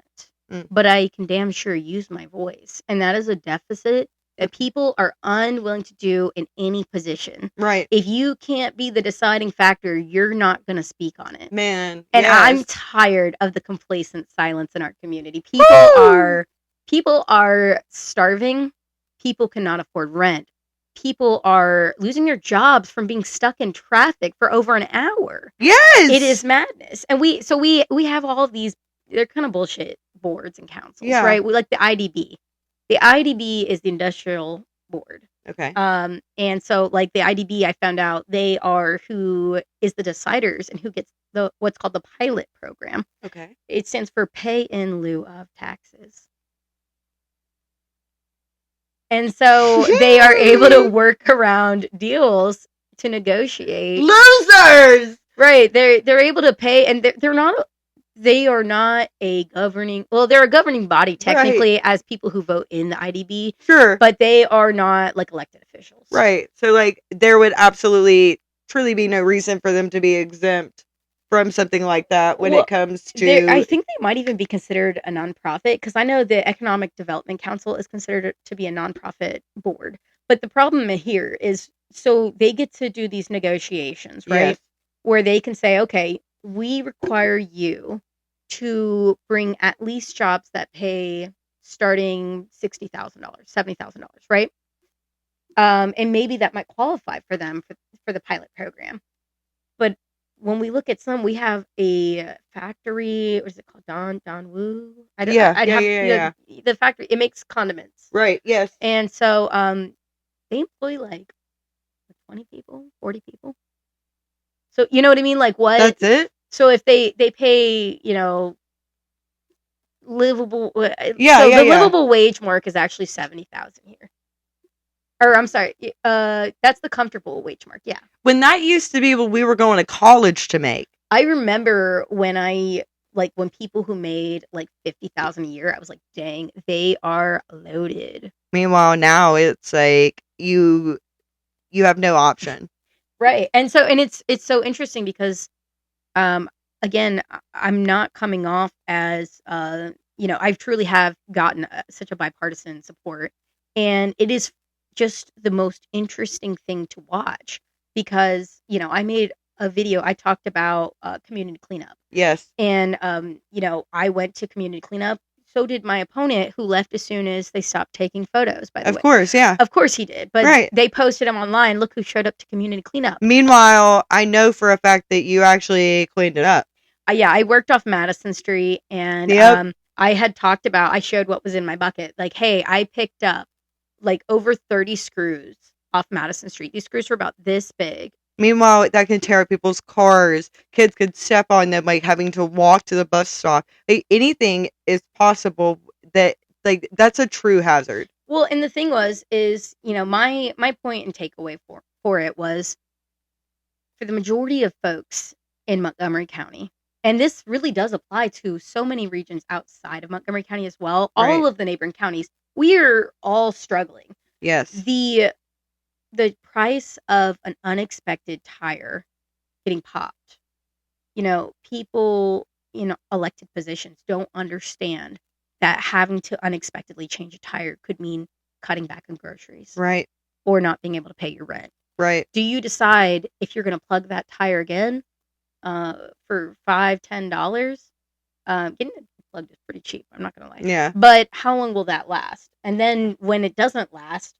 But I can damn sure use my voice. And that is a deficit that people are unwilling to do in any position.
Right.
If you can't be the deciding factor, you're not going to speak on it.
Man.
And
yes.
I'm tired of the complacent silence in our community. People are starving. People cannot afford rent. People are losing their jobs from being stuck in traffic for over an hour.
Yes.
It is madness. And we have all of these, they're kind of bullshit boards and councils, right? We like the IDB. The IDB is the industrial board.
Okay.
And so like the IDB, I found out they are who is the deciders and who gets what's called the pilot program.
Okay.
It stands for pay in lieu of taxes. And so they are able to work around deals to negotiate.
Losers!
Right. They're able to pay, and they're not. They are not a governing. Well, they're a governing body
Right.
technically, as people who vote in the IDB,
Sure.
but they are not like elected officials.
Right. So, like, there would absolutely truly be no reason for them to be exempt from something like that when it
Well,
comes
I
to.
think they might even be considered a nonprofit because I know the Economic Development Council is considered to be a nonprofit board. But the problem here is, so they get to do these negotiations, right?
Yes.
Where they can say, okay, we require you to bring at least jobs that pay starting $60,000, $70,000, right? And maybe that might qualify for them for the pilot program. But when we look at some, we have a factory. What is it called? Don Woo.
Yeah.
I'd
Yeah.
have
Yeah. Yeah.
the factory. It makes condiments,
Right. Yes.
and so they employ like 20 people, 40 people. So you know what I mean? Like what?
That's it.
So if they pay, livable.
Yeah.
So
Yeah.
the
Yeah.
livable wage mark is actually 70,000 here. Or I'm sorry, that's the comfortable wage mark. Yeah.
When that used to be what we were going to college to make.
I remember when people who made like 50,000 a year, I was like, dang, they are loaded.
Meanwhile, now it's like you have no option.
Right. And it's so interesting because um again, I'm not coming off as I truly have gotten such a bipartisan support, and it is just the most interesting thing to watch because, I made a video. I talked about community cleanup.
Yes.
And, I went to community cleanup. So did my opponent, who left as soon as they stopped taking photos, by the
Of
way.
course. Yeah.
Of course he did. But
Right.
they posted him online. Look who showed up to community cleanup.
Meanwhile, I know for a fact that you actually cleaned it up.
Yeah, I worked off Madison Street, and
Yep.
I showed what was in my bucket. Like, hey, I picked up like over 30 screws off Madison Street. These screws were about this big.
Meanwhile, that can tear up people's cars. Kids could step on them, like having to walk to the bus stop. Like, anything is possible. That's a true hazard.
Well, and the thing is, my point and takeaway for it was, for the majority of folks in Montgomery County, and this really does apply to so many regions outside of Montgomery County as well,
Right.
all of the neighboring counties, we're all struggling.
Yes.
The price of an unexpected tire getting popped, people in elected positions don't understand that having to unexpectedly change a tire could mean cutting back on groceries
Right.
or not being able to pay your rent.
Right.
Do you decide if you're going to plug that tire again for $5, $10? Getting it plugged is pretty cheap. I'm not going to lie.
Yeah.
But how long will that last? And then when it doesn't last,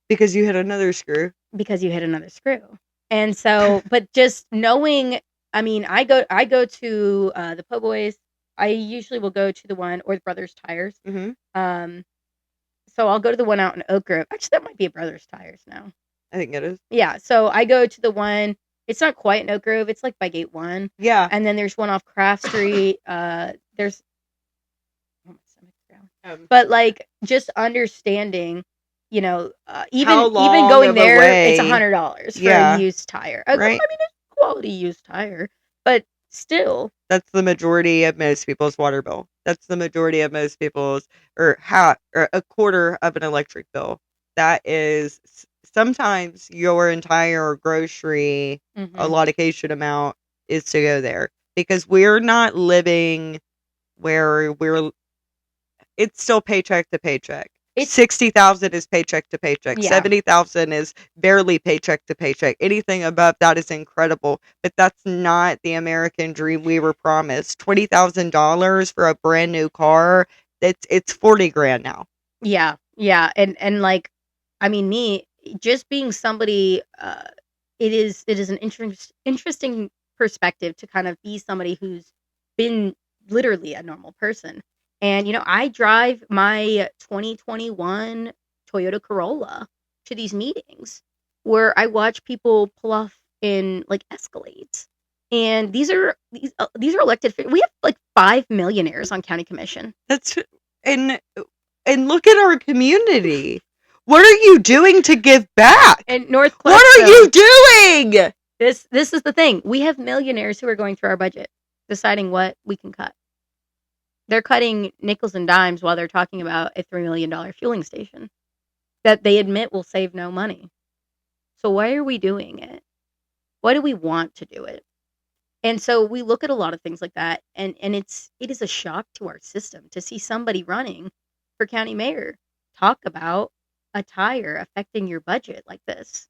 Because you hit another screw.
because you hit another screw. And so, but just knowing, I mean, I go to the Po' Boys. I usually will go to the one, or the Brothers Tires.
Mm-hmm.
So I'll go to the one out in Oak Grove. Actually, that might be a Brothers Tires now.
I think it is.
Yeah, so I go to the one. It's not quite in Oak Grove. It's like by Gate 1.
Yeah.
And then there's one off Craft Street. There's, oh, my stomach's growling. But like, just understanding, even going there, it's $100 for a used tire.
Right.
I mean, it's a quality used tire, but still.
That's the majority of most people's water bill. That's the majority of most people's, or a quarter of an electric bill. That is sometimes your entire grocery allocation amount is to go there, because we're not living where it's still paycheck to paycheck. 60,000 is paycheck to paycheck.
Yeah.
70,000 is barely paycheck to paycheck. Anything above that is incredible, but that's not the American dream we were promised. $20,000 for a brand new car. It's 40 grand now.
Yeah, and like, I mean, me just being somebody, it is an interesting perspective to kind of be somebody who's been literally a normal person. And, I drive my 2021 Toyota Corolla to these meetings where I watch people pull off in like Escalades. And these are elected. We have like 5 millionaires on county commission.
And look at our community. What are you doing to give back?
And North
What are you doing?
This is the thing. We have millionaires who are going through our budget, deciding what we can cut. They're cutting nickels and dimes while they're talking about a $3 million fueling station that they admit will save no money. So why are we doing it? Why do we want to do it? And so we look at a lot of things like that, and it is a shock to our system to see somebody running for county mayor talk about a tire affecting your budget like this.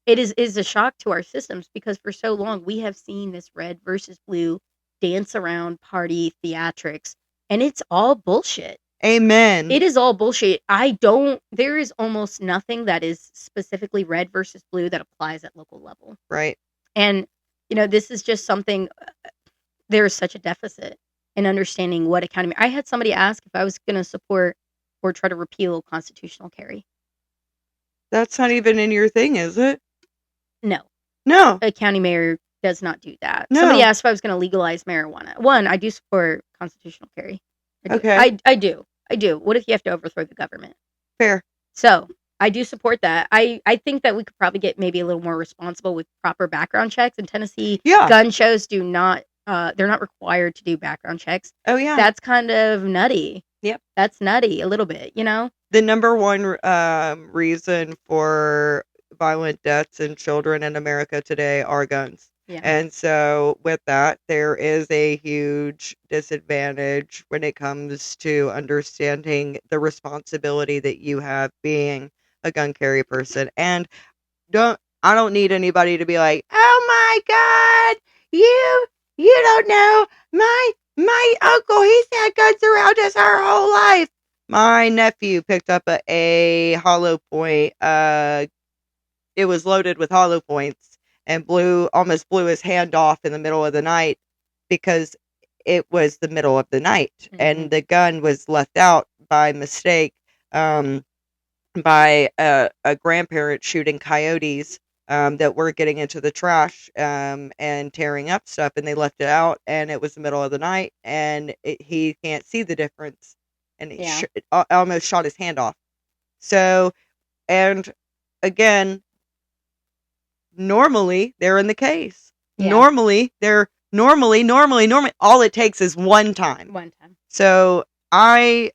It is a shock to our systems because for so long we have seen this red versus blue dance around party theatrics, and it's all bullshit.
Amen.
It is all bullshit. I don't There is almost nothing that is specifically red versus blue that applies at local level.
Right.
And this is just something there is such a deficit in understanding what a county. I had somebody ask if I was going to support or try to repeal constitutional carry.
That's not even in your thing, is it?
No.
No.
A county mayor does not do that.
No.
Somebody asked if I was going to legalize marijuana. One, I do support constitutional carry. I do.
Okay.
I do. What if you have to overthrow the government?
Fair.
So I do support that. I think that we could probably get maybe a little more responsible with proper background checks. In Tennessee, gun shows do not, they're not required to do background checks.
Oh, yeah.
That's kind of nutty.
Yep.
That's nutty a little bit,
The number one reason for violent deaths in children in America today are guns.
Yeah.
And so with that, there is a huge disadvantage when it comes to understanding the responsibility that you have being a gun carry person. And I don't need anybody to be like, "Oh my God, you don't know my uncle, he's had guns around us our whole life." My nephew picked up a hollow point. It was loaded with hollow points and almost blew his hand off in the middle of the night because it was the middle of the night. Mm-hmm. And the gun was left out by mistake by a grandparent shooting coyotes that were getting into the trash and tearing up stuff, and they left it out, and it was the middle of the night, and he can't see the difference, and it almost shot his hand off. So, and again, normally they're in the case. Yeah. Normally, all it takes is one time. So I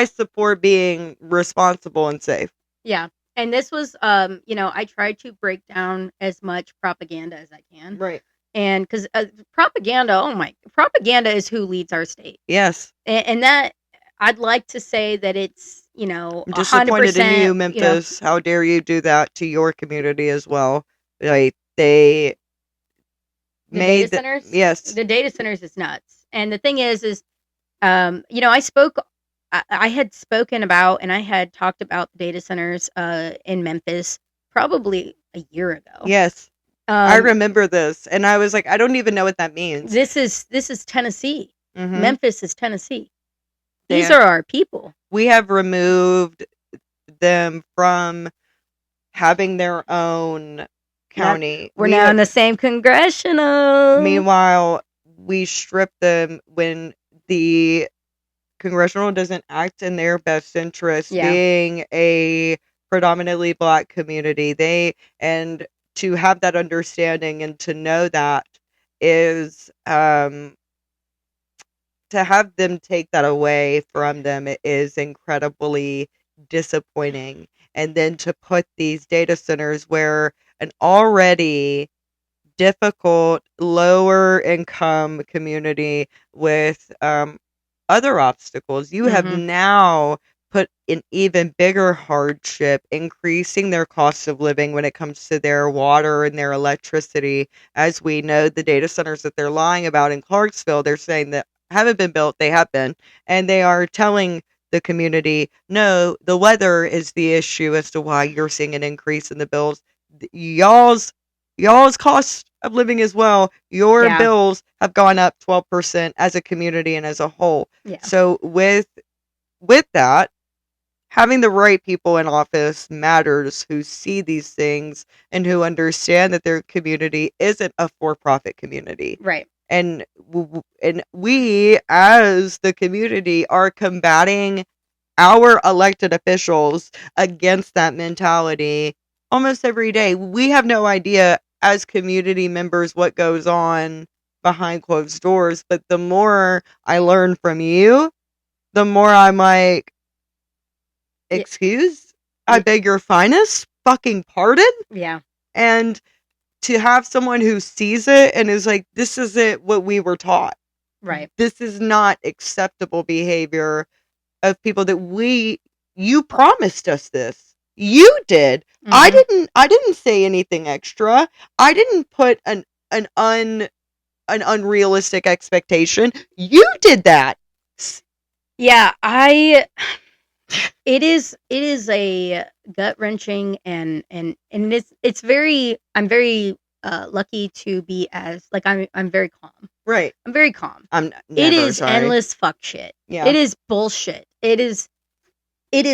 support being responsible and safe.
Yeah. And this was, I tried to break down as much propaganda as I can.
Right.
And because propaganda is who leads our state.
Yes.
And that, I'd like to say that it's,
I'm disappointed in you, Memphis. How dare you do that to your community as well? Like, the
data centers?
Yes.
The data centers is nuts. And the thing is, I had spoken about and I had talked about the data centers in Memphis probably a year ago.
Yes. I remember this, and I was like, I don't even know what that means.
This is Tennessee. Mm-hmm. Memphis is Tennessee. These are our people.
We have removed them from having their own county.
We're now in the same congressional.
Meanwhile, we strip them when the congressional doesn't act in their best interest, being a predominantly Black community. And to have that understanding and to know that is to have them take that away from them is incredibly disappointing. And then to put these data centers where an already difficult lower income community with other obstacles, you have now put an even bigger hardship, increasing their cost of living when it comes to their water and their electricity. As we know, the data centers that they're lying about in Clarksville, they're saying that haven't been built, they have been, and they are telling the community, no, the weather is the issue as to why you're seeing an increase in the bills. Y'all's cost of living as well, your bills have gone up 12% as a community and as a whole. So with that, having the right people in office matters, who see these things and who understand that their community isn't a for-profit community.
Right.
And we, as the community, are combating our elected officials against that mentality almost every day. We have no idea as community members what goes on behind closed doors, but the more I learn from you, the more I'm like,
Yeah,
excuse? I
yeah,
beg your finest fucking pardon?
yeah,
And to have someone who sees it and is like, this isn't what we were taught.
right.
This is not acceptable behavior of people that you promised us this. You did.
Hmm.
I didn't say anything extra. I didn't put an un an unrealistic expectation. You did that.
Yeah, it is a gut wrenching and it's very I'm very lucky to be as like I'm very calm.
Right.
I'm very calm.
I'm
It
never
is
sorry.
endless fuck shit.
Yeah.
It is bullshit. It is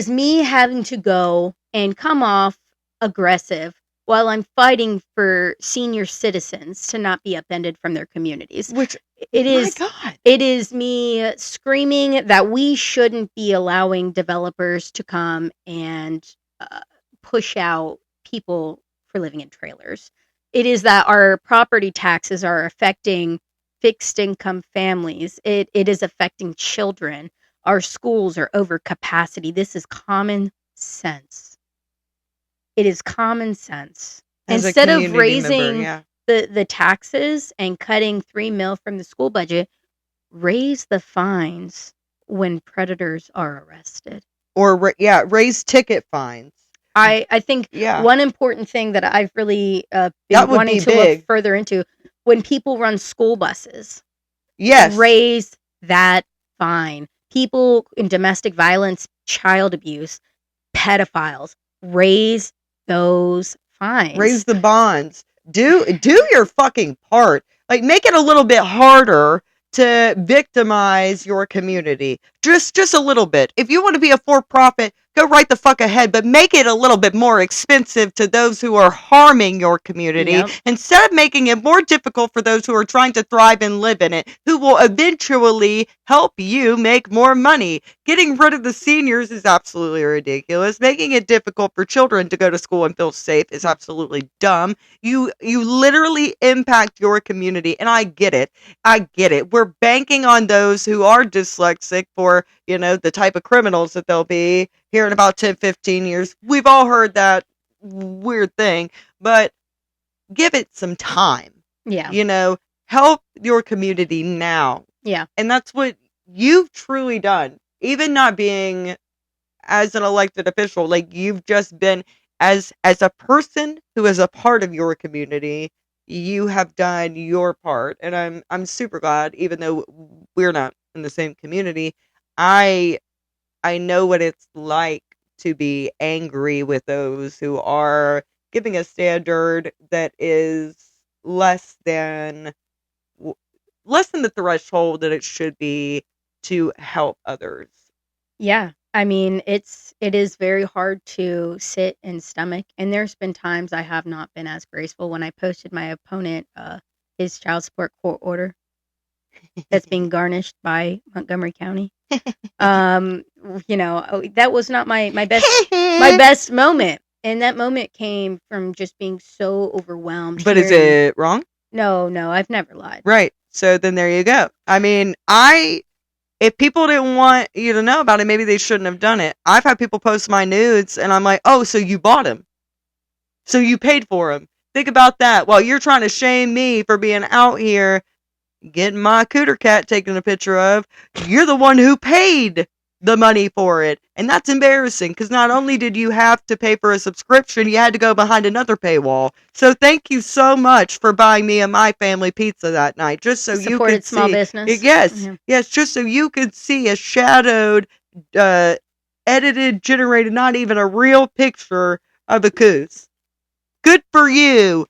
me having to go and come off aggressive while I'm fighting for senior citizens to not be upended from their communities.
Which,
It
my
is
God.
it is me screaming that we shouldn't be allowing developers to come and uh, push out people for living in trailers. It is that our property taxes are affecting fixed income families. It is affecting children. Our schools are over capacity. This is common sense. It is common sense.
As a
Instead of
community member,
raising
yeah.
the taxes and cutting 3 mil from the school budget, raise the fines when predators are arrested.
Or yeah, raise ticket fines.
I think
Yeah.
one important thing that I've really been
That would
wanting
be
to look
big.
further into when people run school buses,
Yes.
raise that fine. People in domestic violence, child abuse, pedophiles, raise those
Raise
fines.
the bonds. Do your fucking part. Like, make it a little bit harder to victimize your community. Just a little bit. If you want to be a for-profit, go right the fuck ahead, but make it a little bit more expensive to those who are harming your community
Yep.
instead of making it more difficult for those who are trying to thrive and live in it, who will eventually help you make more money. Getting rid of the seniors is absolutely ridiculous. Making it difficult for children to go to school and feel safe is absolutely dumb. You literally impact your community, and I get it. I get it. We're banking on those who are dyslexic for, the type of criminals that they'll be here in about 10, 15 years. We've all heard that weird thing, but give it some time.
Yeah.
You know, help your community now.
Yeah.
And that's what you've truly done. Even not being as an elected official, like you've just been as a person who is a part of your community, you have done your part. And I'm super glad, even though we're not in the same community, I I know what it's like to be angry with those who are giving a standard that is less than w- less than the threshold that it should be to help others.
Yeah. I mean, it is very hard to sit and stomach, and there's been times I have not been as graceful when I posted my opponent his child support court order that's being garnished by Montgomery County. That was not my best moment. And that moment came from just being so overwhelmed
But is
hearing.
it wrong?
No, I've never lied.
Right. So then there you go. I mean, if people didn't want you to know about it, maybe they shouldn't have done it. I've had people post my nudes and I'm like, "Oh, so you bought him. So you paid for him." Think about that. While you're trying to shame me for being out here getting my cooter cat taken a picture of, you're the one who paid the money for it. And that's embarrassing because not only did you have to pay for a subscription, you had to go behind another paywall. So thank you so much for buying me and my family pizza that night, just so you
Supported
could
small
see.
business.
Yes,
Yeah.
yes, just so you could see a shadowed, uh, edited, generated, not even a real picture of a goose. Good for you.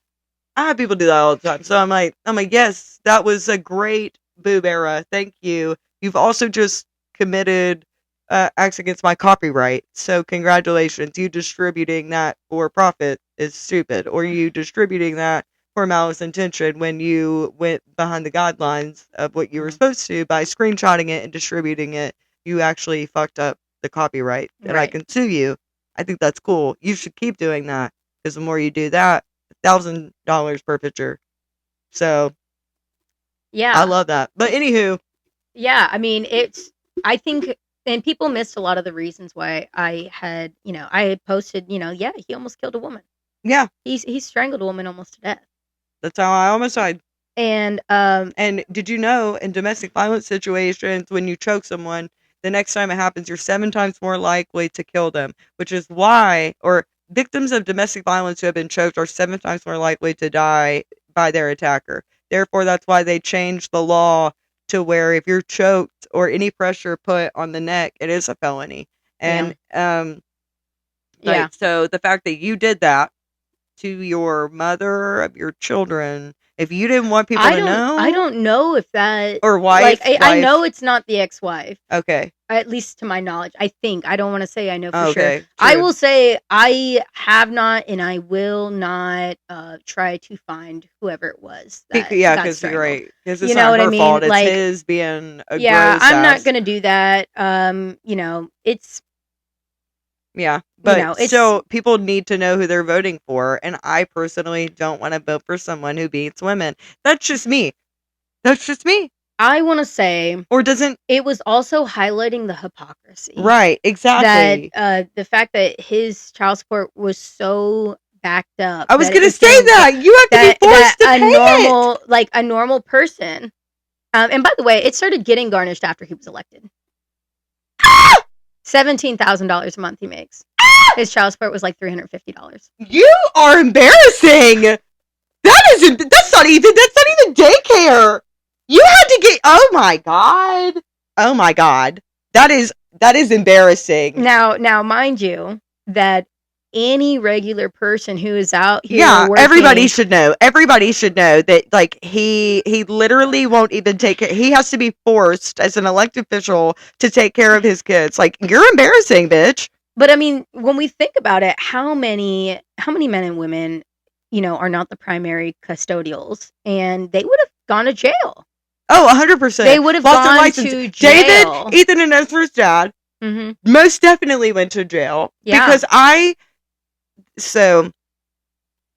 I have people do that all the time. So I'm like, yes, that was a great boob era. Thank you. You've also just committed acts against my copyright. So congratulations. You distributing that for profit is stupid, or you distributing that for malice intention when you went behind the guidelines of what you were
Mhm.
supposed to by screenshotting it and distributing it. You actually fucked up the copyright, and I
Right.
can sue you. I think that's cool. You should keep doing that because the more you do that, $1,000 per picture. So I
Yeah.
love that. But anywho,
Yeah, I mean, I think, and people missed a lot of the reasons why I had posted, yeah, he almost killed a woman.
yeah,
He strangled a woman almost to death.
that's how I almost died.
And
And did you know in domestic violence situations, when you choke someone, the next time it happens, you're 7 times more likely to kill them, which is why, or victims of domestic violence who have been choked are 7 times more likely to die by their attacker. Therefore, that's why they changed the law to where if you're choked or any pressure put on the neck, it is a felony.
yeah,
And,
yeah.
so the fact that you did that to your mother of your children, if you didn't want people to
I
know,
don't know if that,
or
like,
wife,
I know
wife.
it's not the ex-wife.
Okay.
At least to my knowledge, I think. I don't want to say I know for sure.
Okay.
I
True.
will say I have not, and I will not try to find whoever it was that
Yeah,
got
because you're
strangled.
right. Because it's
You know
not
what I
her
mean?
fault. It's
Like,
his being a
yeah,
gross
I'm not
ass.
gonna do that.
Yeah.
You
But
know, it's
still, people need to know who they're voting for. And I personally don't want to vote for someone who beats women. That's just me. That's just me.
I want to say
Or doesn't.
it was also highlighting the hypocrisy
Right.
that
Exactly.
the fact that his child support was so backed up
I was
that it
going to
was
say
getting
that. You have to be
that
forced to pay it.
a normal person. And by the way, it started getting garnished after he was elected. $17,000 a month he makes. His child support was like $350.
You are embarrassing. That's not even daycare. You had to get, oh my God. Oh my God. That is embarrassing.
Now, mind you, that any regular person who is out here
Yeah, everybody
working,
should know. Everybody should know that like he literally won't even take care. He has to be forced as an elected official to take care of his kids. Like, you're embarrassing, bitch.
but I mean, when we think about it, how many men and women, are not the primary custodials, and they would have gone to jail.
Oh,
They
100%.
would have
Lost their
gone
license.
to
David,
jail.
Ethan, and Ezra's dad
Hmm.
most definitely went to jail
Yeah.
because so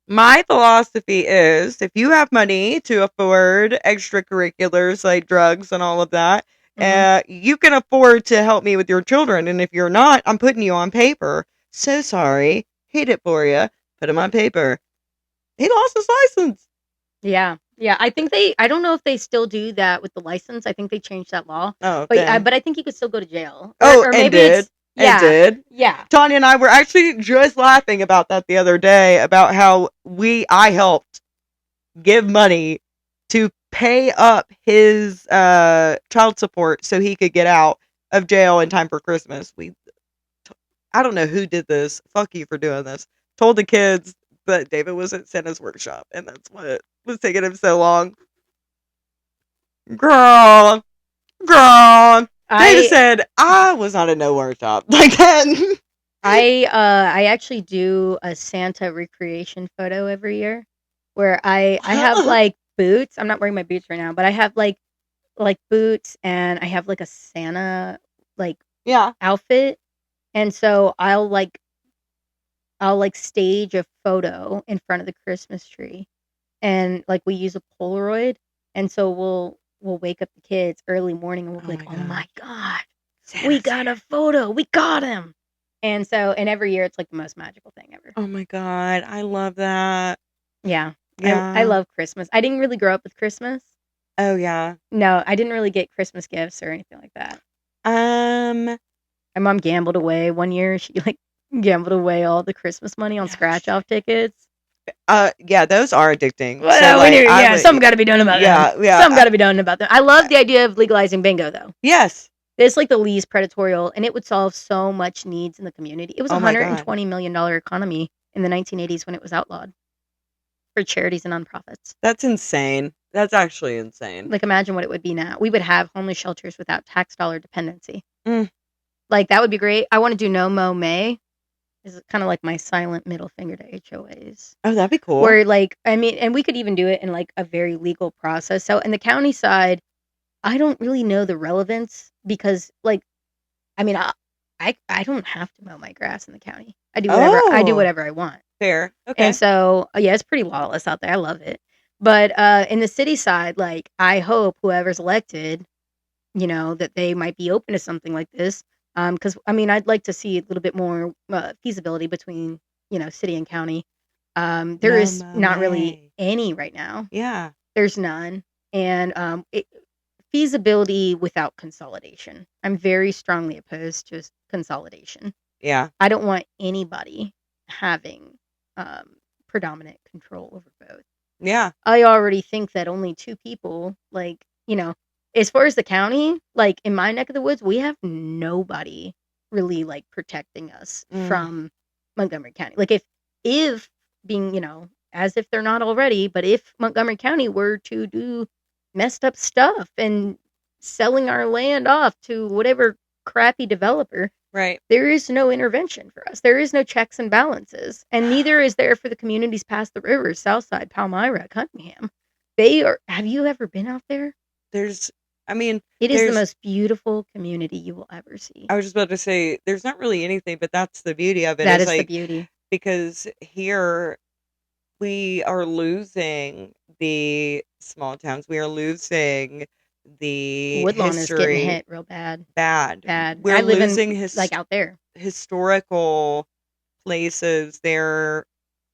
my philosophy is if you have money to afford extracurriculars like drugs and all of that,
Hmm.
you can afford to help me with your children. And if you're not, I'm putting you on paper. So sorry. Hate it for you. Put him on paper. He lost his license.
Yeah. Yeah. I don't know if they still do that with the license. I think they changed that law.
Oh,
But
then.
but I think you could still go to jail.
Oh,
Or
and
maybe
did.
it's,
And
yeah.
did.
Yeah.
Tanya and I were actually just laughing about that the other day about how I helped give money to pay up his child support so he could get out of jail in time for Christmas. I don't know who did this. Fuck you for doing this. Told the kids that David was at Santa's workshop, and that's what was taking him so long. Girl, girl. David
I
said I was not in no workshop like that.
I actually do a Santa recreation photo every year where I have like boots. I'm not wearing my boots right now, but I have like boots, and I have like a Santa like
Yeah.
outfit. And so I'll like stage a photo in front of the Christmas tree, and like we use a Polaroid, and so we'll wake up the kids early morning, and we'll
Oh
be like,
my
"Oh
god.
my god, we
Santa's
got a
here.
photo, we got him!" And every year it's like the most magical thing ever.
Oh my god. I love that.
Yeah, I
Yeah.
love Christmas. I didn't really grow up with Christmas.
Oh yeah.
No, I didn't really get Christmas gifts or anything like that.
Um
My mom gambled away one year. She like gambled away all the Christmas money on scratch off tickets.
yeah, those are addicting. So
Well, we
like
knew,
I
yeah,
would
something got to be done about them.
yeah, yeah.
Something got to be done about them. I love the idea of legalizing bingo, though.
Yes.
It's like the least predatory, and it would solve so much needs in the community. It was a
Oh my god.
$120 million economy in the 1980s when it was outlawed for charities and nonprofits.
That's insane. That's actually insane.
Like, imagine what it would be now. We would have homeless shelters without tax dollar dependency.
Mm.
Like, that would be great. I want to do No Mo May. This is kind of like my silent middle finger to HOAs.
Oh, that'd be cool.
Where, like, I mean, and we could even do it in like a very legal process. So, in the county side, I don't really know the relevance because, like, I mean, I don't have to mow my grass in the county. I do
Oh.
whatever I want.
Fair.
And
Okay.
so, yeah, it's pretty lawless out there. I love it. But in the city side, like, I hope whoever's elected, that they might be open to something like this. Because I mean, I'd like to see a little bit more feasibility between, city and county. There
No
is not really
monet.
any right now.
Yeah.
There's none, and feasibility without consolidation. I'm very strongly opposed to consolidation.
Yeah.
I don't want anybody having um, predominant control over both.
Yeah.
I already think that only 2 people, like, as far as the county, like, in my neck of the woods, we have nobody really, like, protecting us
Mm,
from Montgomery County. Like, if being, as if they're not already, but if Montgomery County were to do messed up stuff and selling our land off to whatever crappy developer,
right.
there is no intervention for us. There is no checks and balances, and neither is there for the communities past the river, Southside, Palmyra, Cunningham. Have you ever been out there?
There's, I mean,
It is the
there's,
most beautiful community you will ever see.
I was just about to say, there's not really anything, but that's the beauty of it
That
is
is the
like,
beauty.
because here we are losing the small towns, we are losing the
Woodlawn is getting
history
hit real bad.
bad.
Bad.
We're
I live in,
losing
like, out there.
historical places. They're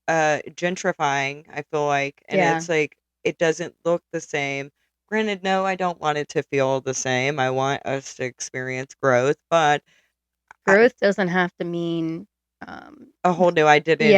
gentrifying, I feel like, and
Yeah.
it's like it doesn't look the same. Granted, no, I don't want it to feel the same. I want us to experience growth, but I,
Growth doesn't have to mean, um,
a whole new
yeah.
identity.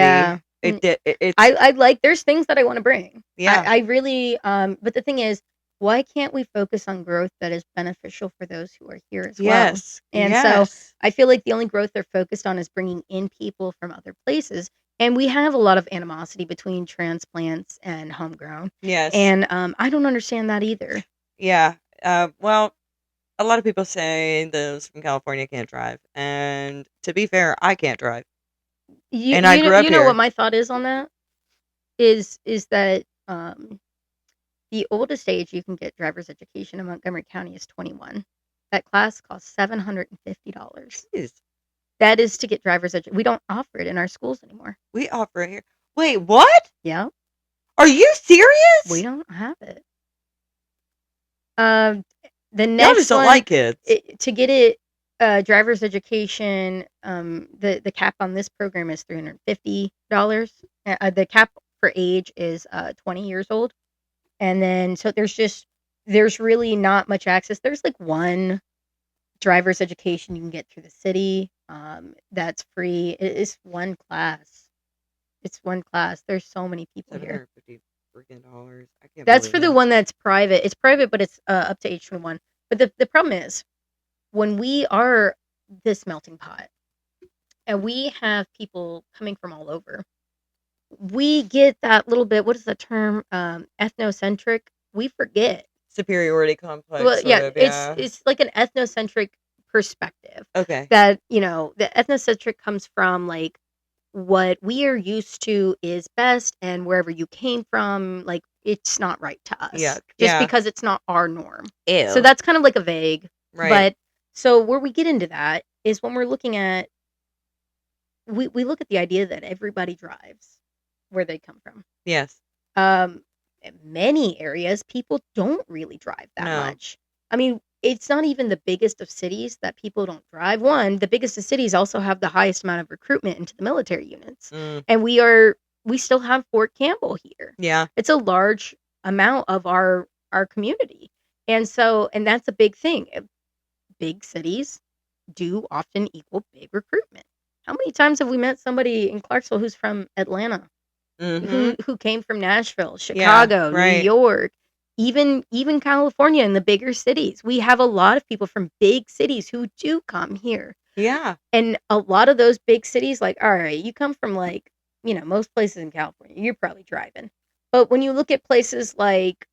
It
Mm,
did. It's
I like there's things that I wanna bring.
yeah.
I really, but the thing is, why can't we focus on growth that is beneficial for those who are here as well?
Yes.
And so,
Yes.
I feel like the only growth they're focused on is bringing in people from other places, and we have a lot of animosity between transplants and homegrown,
Yes.
and, I don't understand that either.
Yeah. Well, a lot of people say those from California can't drive, and to be fair, I can't drive,
You
and I
you know
grew up
you know what
here.
my thought is on that? Is that, the oldest age you can get driver's education in Montgomery County is 21. That class costs $750.
Jeez,
That is to get driver's education. We don't offer it in our schools anymore.
we offer it here. Wait, what?
Yeah,
Are you
we
serious?
don't have it. Um, the
Y'all just
next
don't
one
like kids.
to get it driver's education, the cap on this program is $350. The cap for age is 20 years old. And then so there's really not much access. There's like one driver's education you can get through the city, that's free. It is one class. It's one class. There's so many people here.
$750 freaking dollars. I can't
That's
believe
for the
that.
one that's private. It's private, but it's up to age 21. But the problem is when we are this melting pot and we have people coming from all over, we get that little bit. What is the term? Ethnocentric. We forget.
Superiority complex,
Well,
sort
yeah,
of.
it's
Yeah.
it's like an ethnocentric perspective
Okay.
that, the ethnocentric comes from, like, what we are used to is best, and wherever you came from, like, it's not right to
Yeah.
us just
Yeah.
because it's not our norm. So
Ew.
that's kind of like a vague,
Right.
but so where we get into that is when we're looking at we look at the idea that everybody drives where they come from.
Yes.
In many areas, people don't really drive that
No.
much. I mean, it's not even the biggest of cities that people don't drive. One, the biggest of cities also have the highest amount of recruitment into the military units.
Mm.
And we still have Fort Campbell here.
Yeah.
It's a large amount of our community. And that's a big thing. Big cities do often equal big recruitment. How many times have we met somebody in Clarksville who's from Atlanta,
Mm-hmm.
who came from Nashville,
Yeah.
Chicago, New
Right.
York, even California in the bigger cities. We have a lot of people from big cities who do come here.
Yeah.
And a lot of those big cities, like, all right, you come from, like, most places in California, you're probably driving. But when you look at places like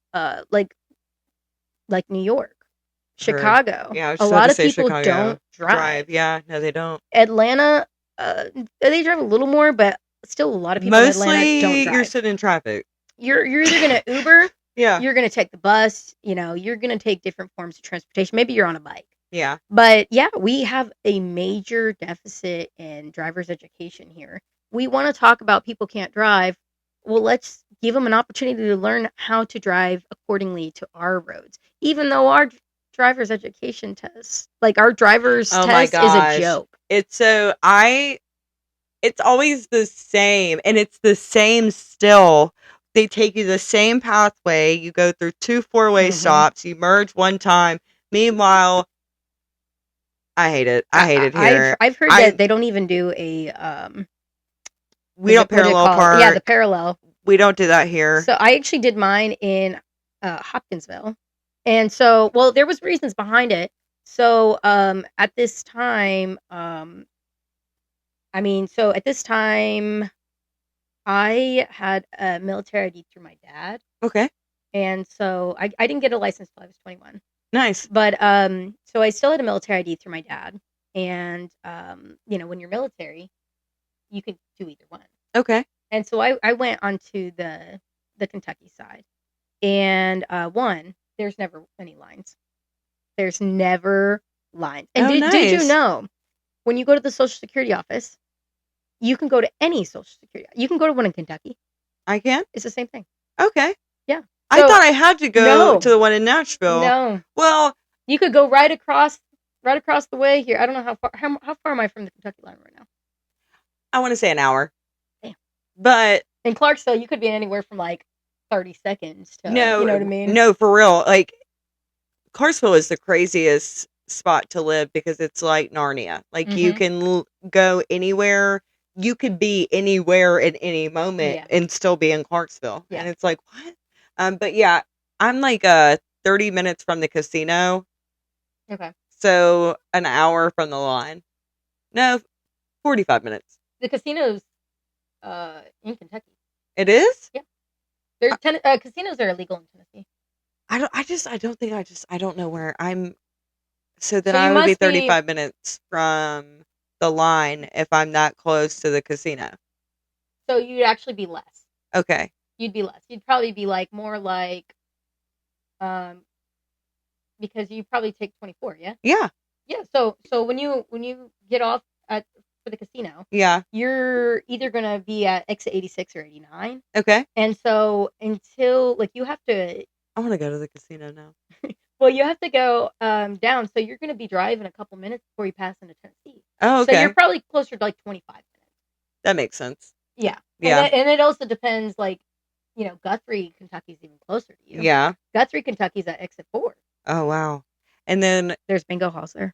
New York,
Or
Chicago,
yeah, I was
a
just about
lot
to
of
say
people
Chicago.
don't drive.
Drive. Yeah. No, they don't.
Atlanta, they drive a little more, but still a lot of people in Atlanta don't
Mostly you're
drive.
sitting in traffic.
You're either gonna Uber,
Yeah.
you're gonna take the bus, you're gonna take different forms of transportation. Maybe you're on a bike.
Yeah.
But yeah, we have a major deficit in driver's education here. we want to talk about people can't drive. Well, let's give them an opportunity to learn how to drive accordingly to our roads. Even though our driver's education test, like our driver's
Oh my
test is a
gosh.
joke.
It's always the same, and it's the same still. They take you the same pathway. You go through 2 four-way
Mhm.
stops. You merge one time. Meanwhile, I hate it. I hate it here.
I've heard that
I
they don't even do a
We don't
what do you
parallel
call it? Yeah, the
park.
parallel.
We don't do that here.
So I actually did mine in Hopkinsville, and so well, there was reasons behind it. So at this time, so at this time, I had a military ID through my dad,
Okay.
and so I didn't get a license till I was 21.
Nice.
But so I still had a military ID through my dad, and when you're military, you could do either one.
Okay.
And so I went onto the Kentucky side, and one, there's never any lines. There's never lines. And
Oh,
did you
nice.
know when you go to the Social Security office, you can go to any Social Security. You can go to one in Kentucky.
I can?
It's the same thing.
Okay.
Yeah.
I
So
thought I had to go
no,
to the one in Nashville.
no,
Well,
you could go right across the way here. I don't know how far. How far am I from the Kentucky line right now?
I want to say an hour.
Damn.
But
In Clarksville, you could be anywhere from like 30 seconds to, you know what I mean?
no, for real. Like, Carsville is the craziest spot to live because it's like Narnia. Like, you
Mm-hmm.
can go anywhere. You could be anywhere at any moment
Yeah.
and still be in Clarksville.
Yeah.
And it's like, what? But yeah, I'm like 30 minutes from the casino.
Okay.
So an hour from the line. No, 45 minutes.
The casinos in Kentucky.
It is?
Yeah. Casinos are illegal in Tennessee.
I don't know where I'm. So then
So you
I would be
must be
35 minutes from the line if I'm that close to the casino.
so you'd actually be less.
Okay.
You'd be less. You'd probably be like more like um because you probably take 24, yeah?
Yeah.
Yeah, so when you get off at for the casino,
Yeah.
you're either going to be at exit 86 or 89.
Okay.
And so until like you have to
I want to go to the casino now.
well, you have to go down, so you're going to be driving a couple minutes before you pass into Tennessee.
Oh,
So you're
okay.
probably closer to like 25 minutes.
That makes sense.
Yeah.
Yeah.
And it also depends like, Guthrie, Kentucky's even closer to you.
Yeah.
Guthrie, Kentucky's at exit 4.
Oh, wow. And then,
There's bingo halls there.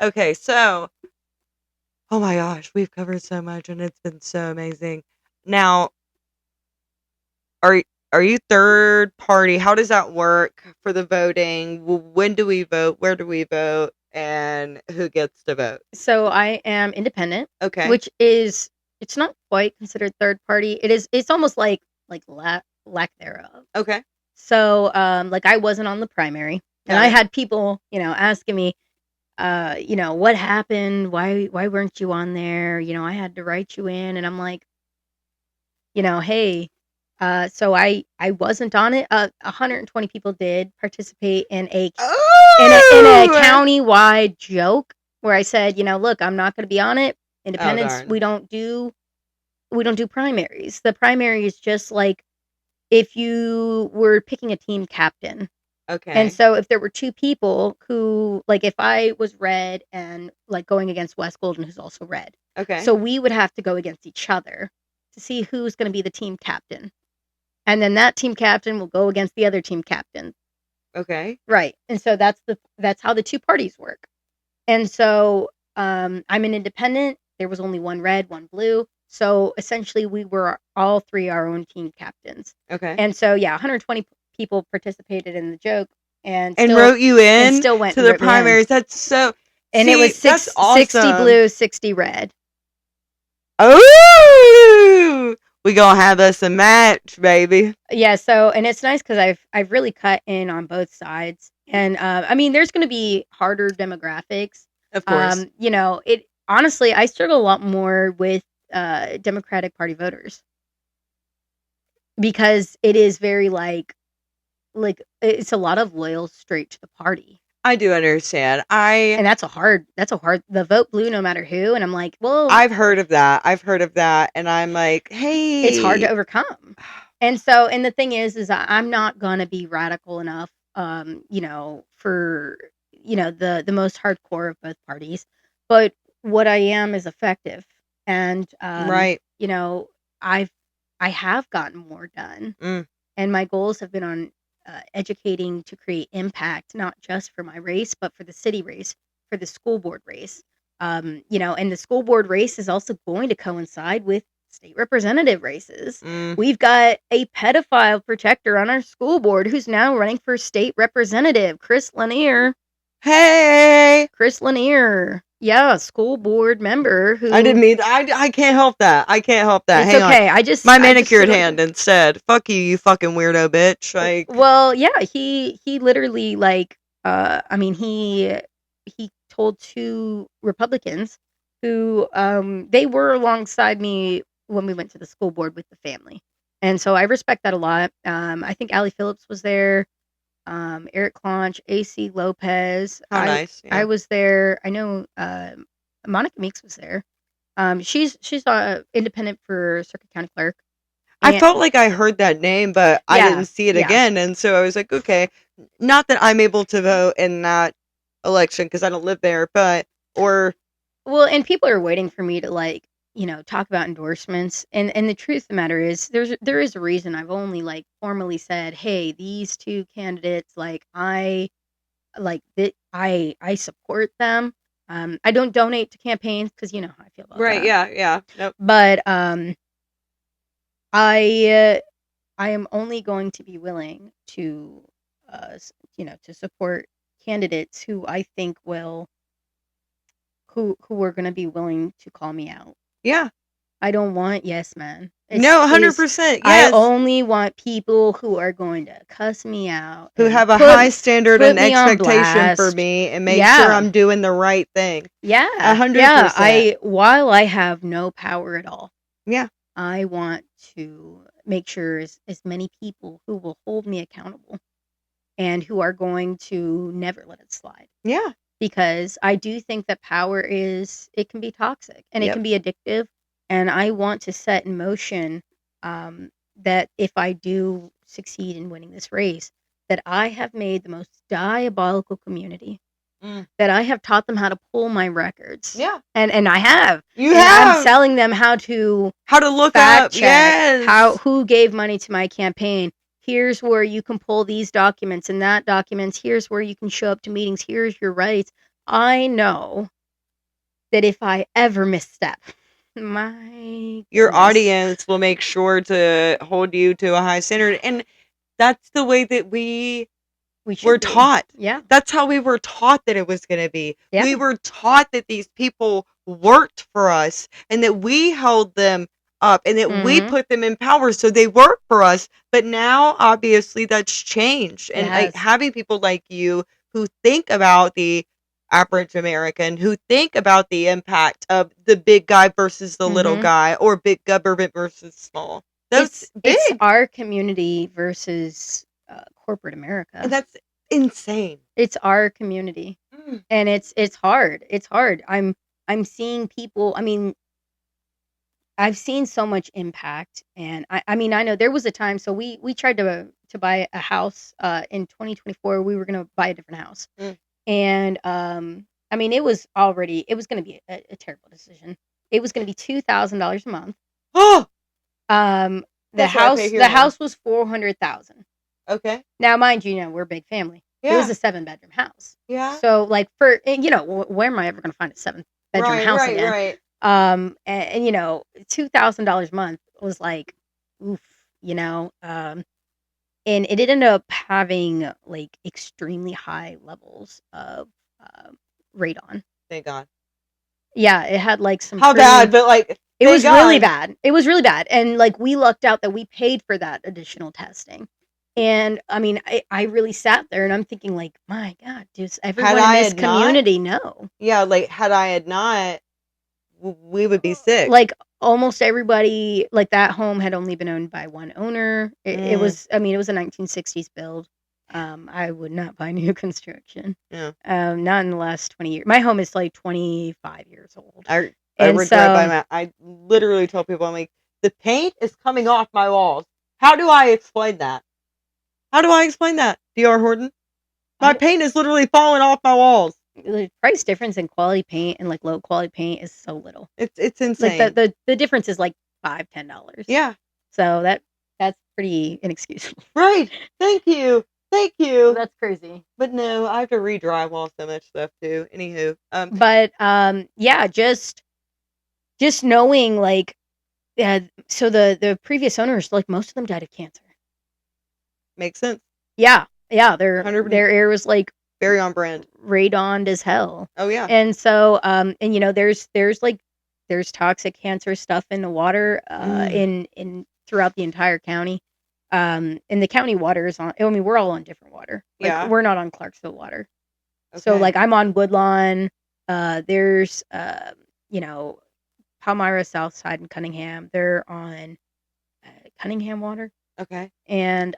okay, so, oh my gosh, we've covered so much and it's been so amazing. Now, are are you third party? How does that work for the voting? When do we vote? Where do we vote? And who gets to vote?
So I am independent,
Okay.
which is it's not quite considered third party. It's almost like lack thereof.
Okay.
So like I wasn't on the primary, and
Got
I
it.
had people, asking me, what happened? Why weren't you on there? I had to write you in, and I'm like, hey, so I wasn't on it. 120 people did participate in a
Oh!
county-wide joke where I said, look, I'm not going to be on it.
Oh,
Independents,
darn.
we don't do primaries. The primary is just like if you were picking a team captain.
Okay.
And so if there were two people who, like if I was red and like going against Wes Golden, who's also red.
Okay.
So we would have to go against each other to see who's going to be the team captain. And then that team captain will go against the other team captain.
Okay.
Right. And so that's how the two parties work. And so I'm an independent. There was only one red, one blue. So essentially we were all three our own team captains.
Okay.
And so 120 people participated in the joke and
wrote you in
still went
to
and
the
wrote me in.
primaries. That's so.
And
See,
it was
that's
60
awesome.
blue, 60 red.
Oh, we gonna have us a match, baby.
Yeah, so and it's nice because I've really cut in on both sides. And there's gonna be harder demographics.
Of course.
It honestly I struggle a lot more with Democratic Party voters because it is very like it's a lot of loyal straight to the party.
I do understand.
And that's a hard the vote blue no matter who, and I'm like, well,
I've heard of that. I've heard of that, and I'm like,
it's hard to
hey,
overcome. And the thing is I'm not gonna be radical enough, for the most hardcore of both parties. But what I am is effective, and
right.
I've I have gotten more done,
Mm,
and my goals have been on educating to create impact, not just for my race, but for the city race, for the school board race. And the school board race is also going to coincide with state representative races.
mm.
We've got a pedophile protector on our school board who's now running for state representative, Chris Lanier.
Hey,
Chris Lanier. Yeah, school board member
I didn't
who.
mean. I can't help that. I can't help that.
It's
Hang on.
okay.
My
I just
manicured
sit on
hand
here.
instead. Fuck you, you fucking weirdo bitch. Like,
Well, yeah, he literally he told two Republicans who they were alongside me when we went to the school board with the family. And so I respect that a lot. I think Allie Phillips was there, Eric Claunch, AC Lopez.
how nice.
I
Yeah.
was there. I know Monica Meeks was there. She's independent for Circuit County Clerk.
I
And
felt like I heard that name, but I
yeah,
didn't see it
yeah.
again, and so I was like, okay, not that I'm able to vote in that election because I don't live there, but or
Well, and people are waiting for me to talk about endorsements. And the truth of the matter is there is a reason I've only formally said, "Hey, these two candidates I support them." I don't donate to campaigns cuz you know how I feel about
right,
that.
yeah, yeah, nope,
But I I am only going to be willing to to support candidates who I think will who are going to be willing to call me out.
yeah,
I don't want yes men.
no,
It is
100%,
I
yes,
only want people who are going to cuss me out
who
and
have a
put
high standard
put
and
me on
expectation for
blast.
me and make sure
Yeah.
I'm doing the right thing. a
Yeah.
hundred
Yeah.
percent,
While I have no power at all,
yeah,
I want to make sure as many people who will hold me accountable and who are going to never let it slide.
yeah,
Because I do think that power it can be toxic and it
yep,
can be addictive. And I want to set in motion that if I do succeed in winning this race, that I have made the most diabolical community,
mm,
that I have taught them how to pull my records.
yeah,
And I have.
you
And I'm
have
telling them how to
how to look
fact
up,
check
yes,
who gave money to my campaign. Here's where you can pull these documents and that documents. Here's where you can show up to meetings. Here's your rights. I know that if I ever misstep, my
your
goodness,
audience will make sure to hold you to a high standard, and that's the way that
we
were
should be.
taught.
Yeah,
That's how we were taught that it was going to be.
yeah.
We were taught that these people worked for us and that we held them up and that we
Mm-hmm.
put them in power so they work for us. But now, obviously, that's changed.
It
And like
has.
having people like you who think about the average American, who think about the impact of the big guy versus the little
Mm-hmm.
guy or big government versus small. That's
It's
big.
our community versus corporate
And
America.
that's insane.
It's our community,
Mm.
and it's hard. It's hard. I'm seeing people. I mean, I've seen so much impact, and I mean, I know there was a time. So we tried to buy a house in 2024. We were gonna buy a different house,
Mm.
and I mean, it was gonna be a terrible decision. It was gonna be $2,000 a month.
Oh,
Um,
that's what I pay here
the
now.
house was 400,000.
Okay.
Now, mind you, we're a big family. It was
Yeah.
a 7-bedroom house.
Yeah.
So, where am I ever going to find a 7-bedroom
Right,
house
right,
again?
right.
$2,000 a month was like, oof, and it ended up having extremely high levels of radon.
Thank God.
Yeah, it had some
How bad,
pretty.
but like,
It
thank
was really
God.
bad. It was really bad. And we lucked out that we paid for that additional testing. And I mean, I really sat there and I'm thinking my God, does
Had
everyone in
I
this
had not,
community know?
yeah, like, had I had not, we would be sick.
Like almost everybody, that home had only been owned by one owner. It
Mm.
was, I mean, it was a 1960s build. I would not buy new construction.
Yeah.
Not in the last 20 years. My home is like 25 years old.
I
And
would drive by
so
my. I literally tell people, I'm like, the paint is coming off my walls. How do I explain that? How do I explain that, DR Horton? My
I,
paint is literally falling off my walls.
the price difference in quality paint and like low quality paint is so little.
It's
Like
insane.
the difference is like $5-10.
Yeah.
So that's pretty inexcusable.
Right. Thank you. Thank you.
That's crazy.
But no, I have to re-drywall so much stuff too. Anywho,
But yeah, just knowing like so the previous owners, like most of them died of cancer.
makes sense.
Yeah. Yeah, their
100
their air was like
very on brand.
radoned as hell.
Oh yeah.
And so and you know there's toxic cancer stuff in the water in throughout the entire county. And the county water is on, I mean, we're all on different water. Like
Yeah.
we're not on Clarksville water. So
Okay.
like I'm on Woodlawn. There's you know, Palmyra South Side and Cunningham. They're on Cunningham water.
Okay.
And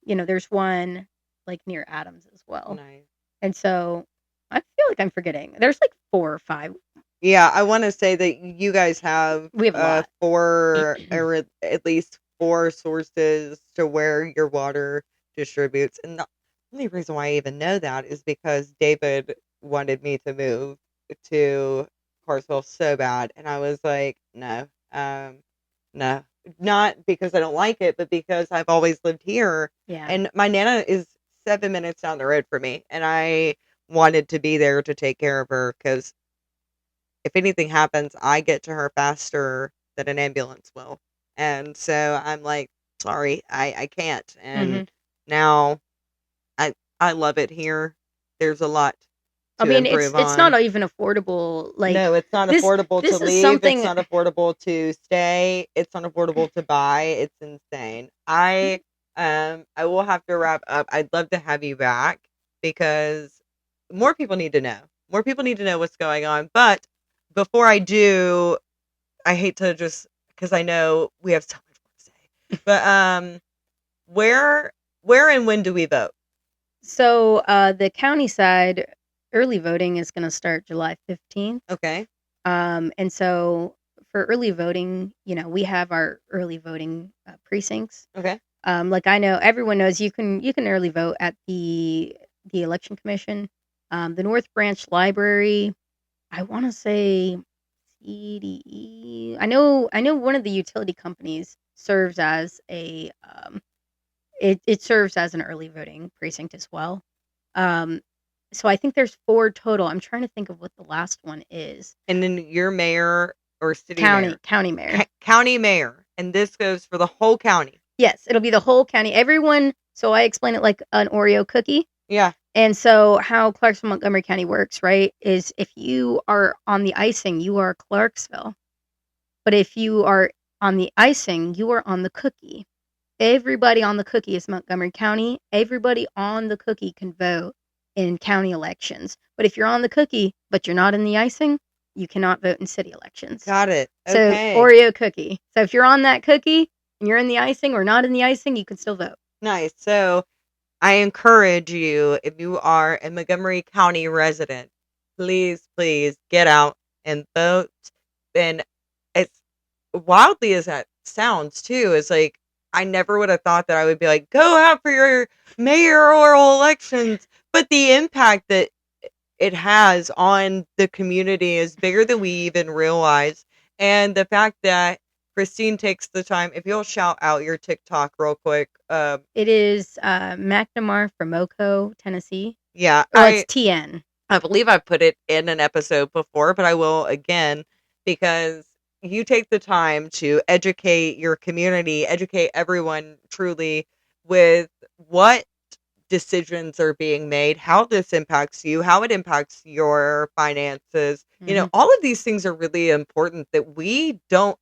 you know, there's one like near Adams as well.
Nice.
And so I feel like I'm forgetting. There's like 4 or 5.
Yeah, I want to say that you guys have
We have a lot.
4 or at least 4 sources to where your water distributes. And the only reason why I even know that is because David wanted me to move to Carswell so bad, and I was like, no, no, not because I don't like it, but because I've always lived here,
Yeah.
and my Nana is 7 minutes down the road from me, and I wanted to be there to take care of her because if anything happens, I get to her faster than an ambulance will. And so I'm like, sorry, I can't. And now I love it here. There's a lot
I
to
mean,
improve
it's
on.
not even affordable. Like
No, it's not
this
affordable to
this is
leave.
something.
It's not affordable to stay. It's not affordable to buy. It's insane. I will have to wrap up. I'd love to have you back because more people need to know. More people need to know what's going on. But before I do, I hate to just because I know we have so much more to say. But where and when do we vote?
So the county side early voting is going to start July 15th.
Okay.
And so for early voting, you know, we have our early voting precincts.
Okay.
Like I know everyone knows you can early vote at the election commission. The North Branch Library, I want to say CDE. I know one of the utility companies serves as a it serves as an early voting precinct as well. Um, so I think there's 4 total. I'm trying to think of what the last one is.
And then your mayor or city mayor?
County mayor.
County mayor. And this goes for the whole county.
Yes, it'll be the whole county. Everyone. So I explain it like an Oreo cookie.
Yeah.
And so how Clarksville Montgomery County works, right, is if you are on the icing, you are Clarksville. But if you are on the icing, you are on the cookie. Everybody on the cookie is Montgomery County. Everybody on the cookie can vote in county elections. But if you're on the cookie, but you're not in the icing, you cannot vote in city elections.
Got it.
Okay. So Oreo cookie. So if you're on that cookie and you're in the icing or not in the icing, you can still vote.
Nice. So I encourage you, if you are a Montgomery County resident, please get out and vote. And it's wildly as that sounds too, it's like I never would have thought that I would be like, go out for your mayoral elections. But the impact that it has on the community is bigger than we even realize. And the fact that Christine takes the time, if you'll shout out your TikTok real quick.
It is McNemar from Moco, Tennessee.
Yeah.
It's TN.
I believe I put it in an episode before, but I will again because you take the time to educate your community, educate everyone truly with what decisions are being made, how this impacts you, how it impacts your finances. You know, all of these things are really important that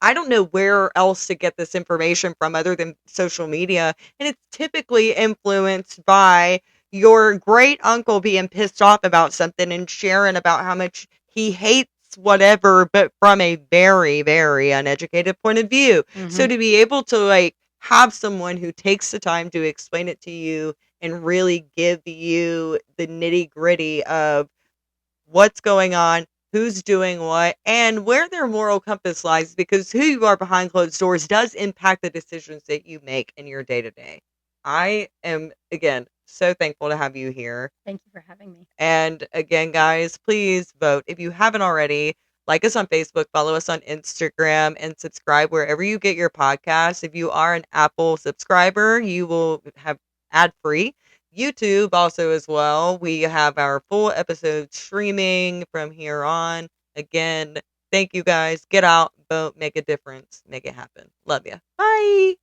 I don't know where else to get this information from other than social media. And it's typically influenced by your great uncle being pissed off about something and sharing about how much he hates whatever, but from a very, very uneducated point of view. So to be able to like have someone who takes the time to explain it to you and really give you the nitty gritty of what's going on, who's doing what, and where their moral compass lies, because who you are behind closed doors does impact the decisions that you make in your day to day. I am, again, so thankful to have you here.
Thank you for having me.
And again, guys, please vote. If you haven't already, like us on Facebook, follow us on Instagram, and subscribe wherever you get your podcasts. If you are an Apple subscriber, you will have ad free. YouTube also as well. We have our full episode streaming from here on. Again, thank you guys. Get out, vote, make a difference, make it happen. Love you. Bye.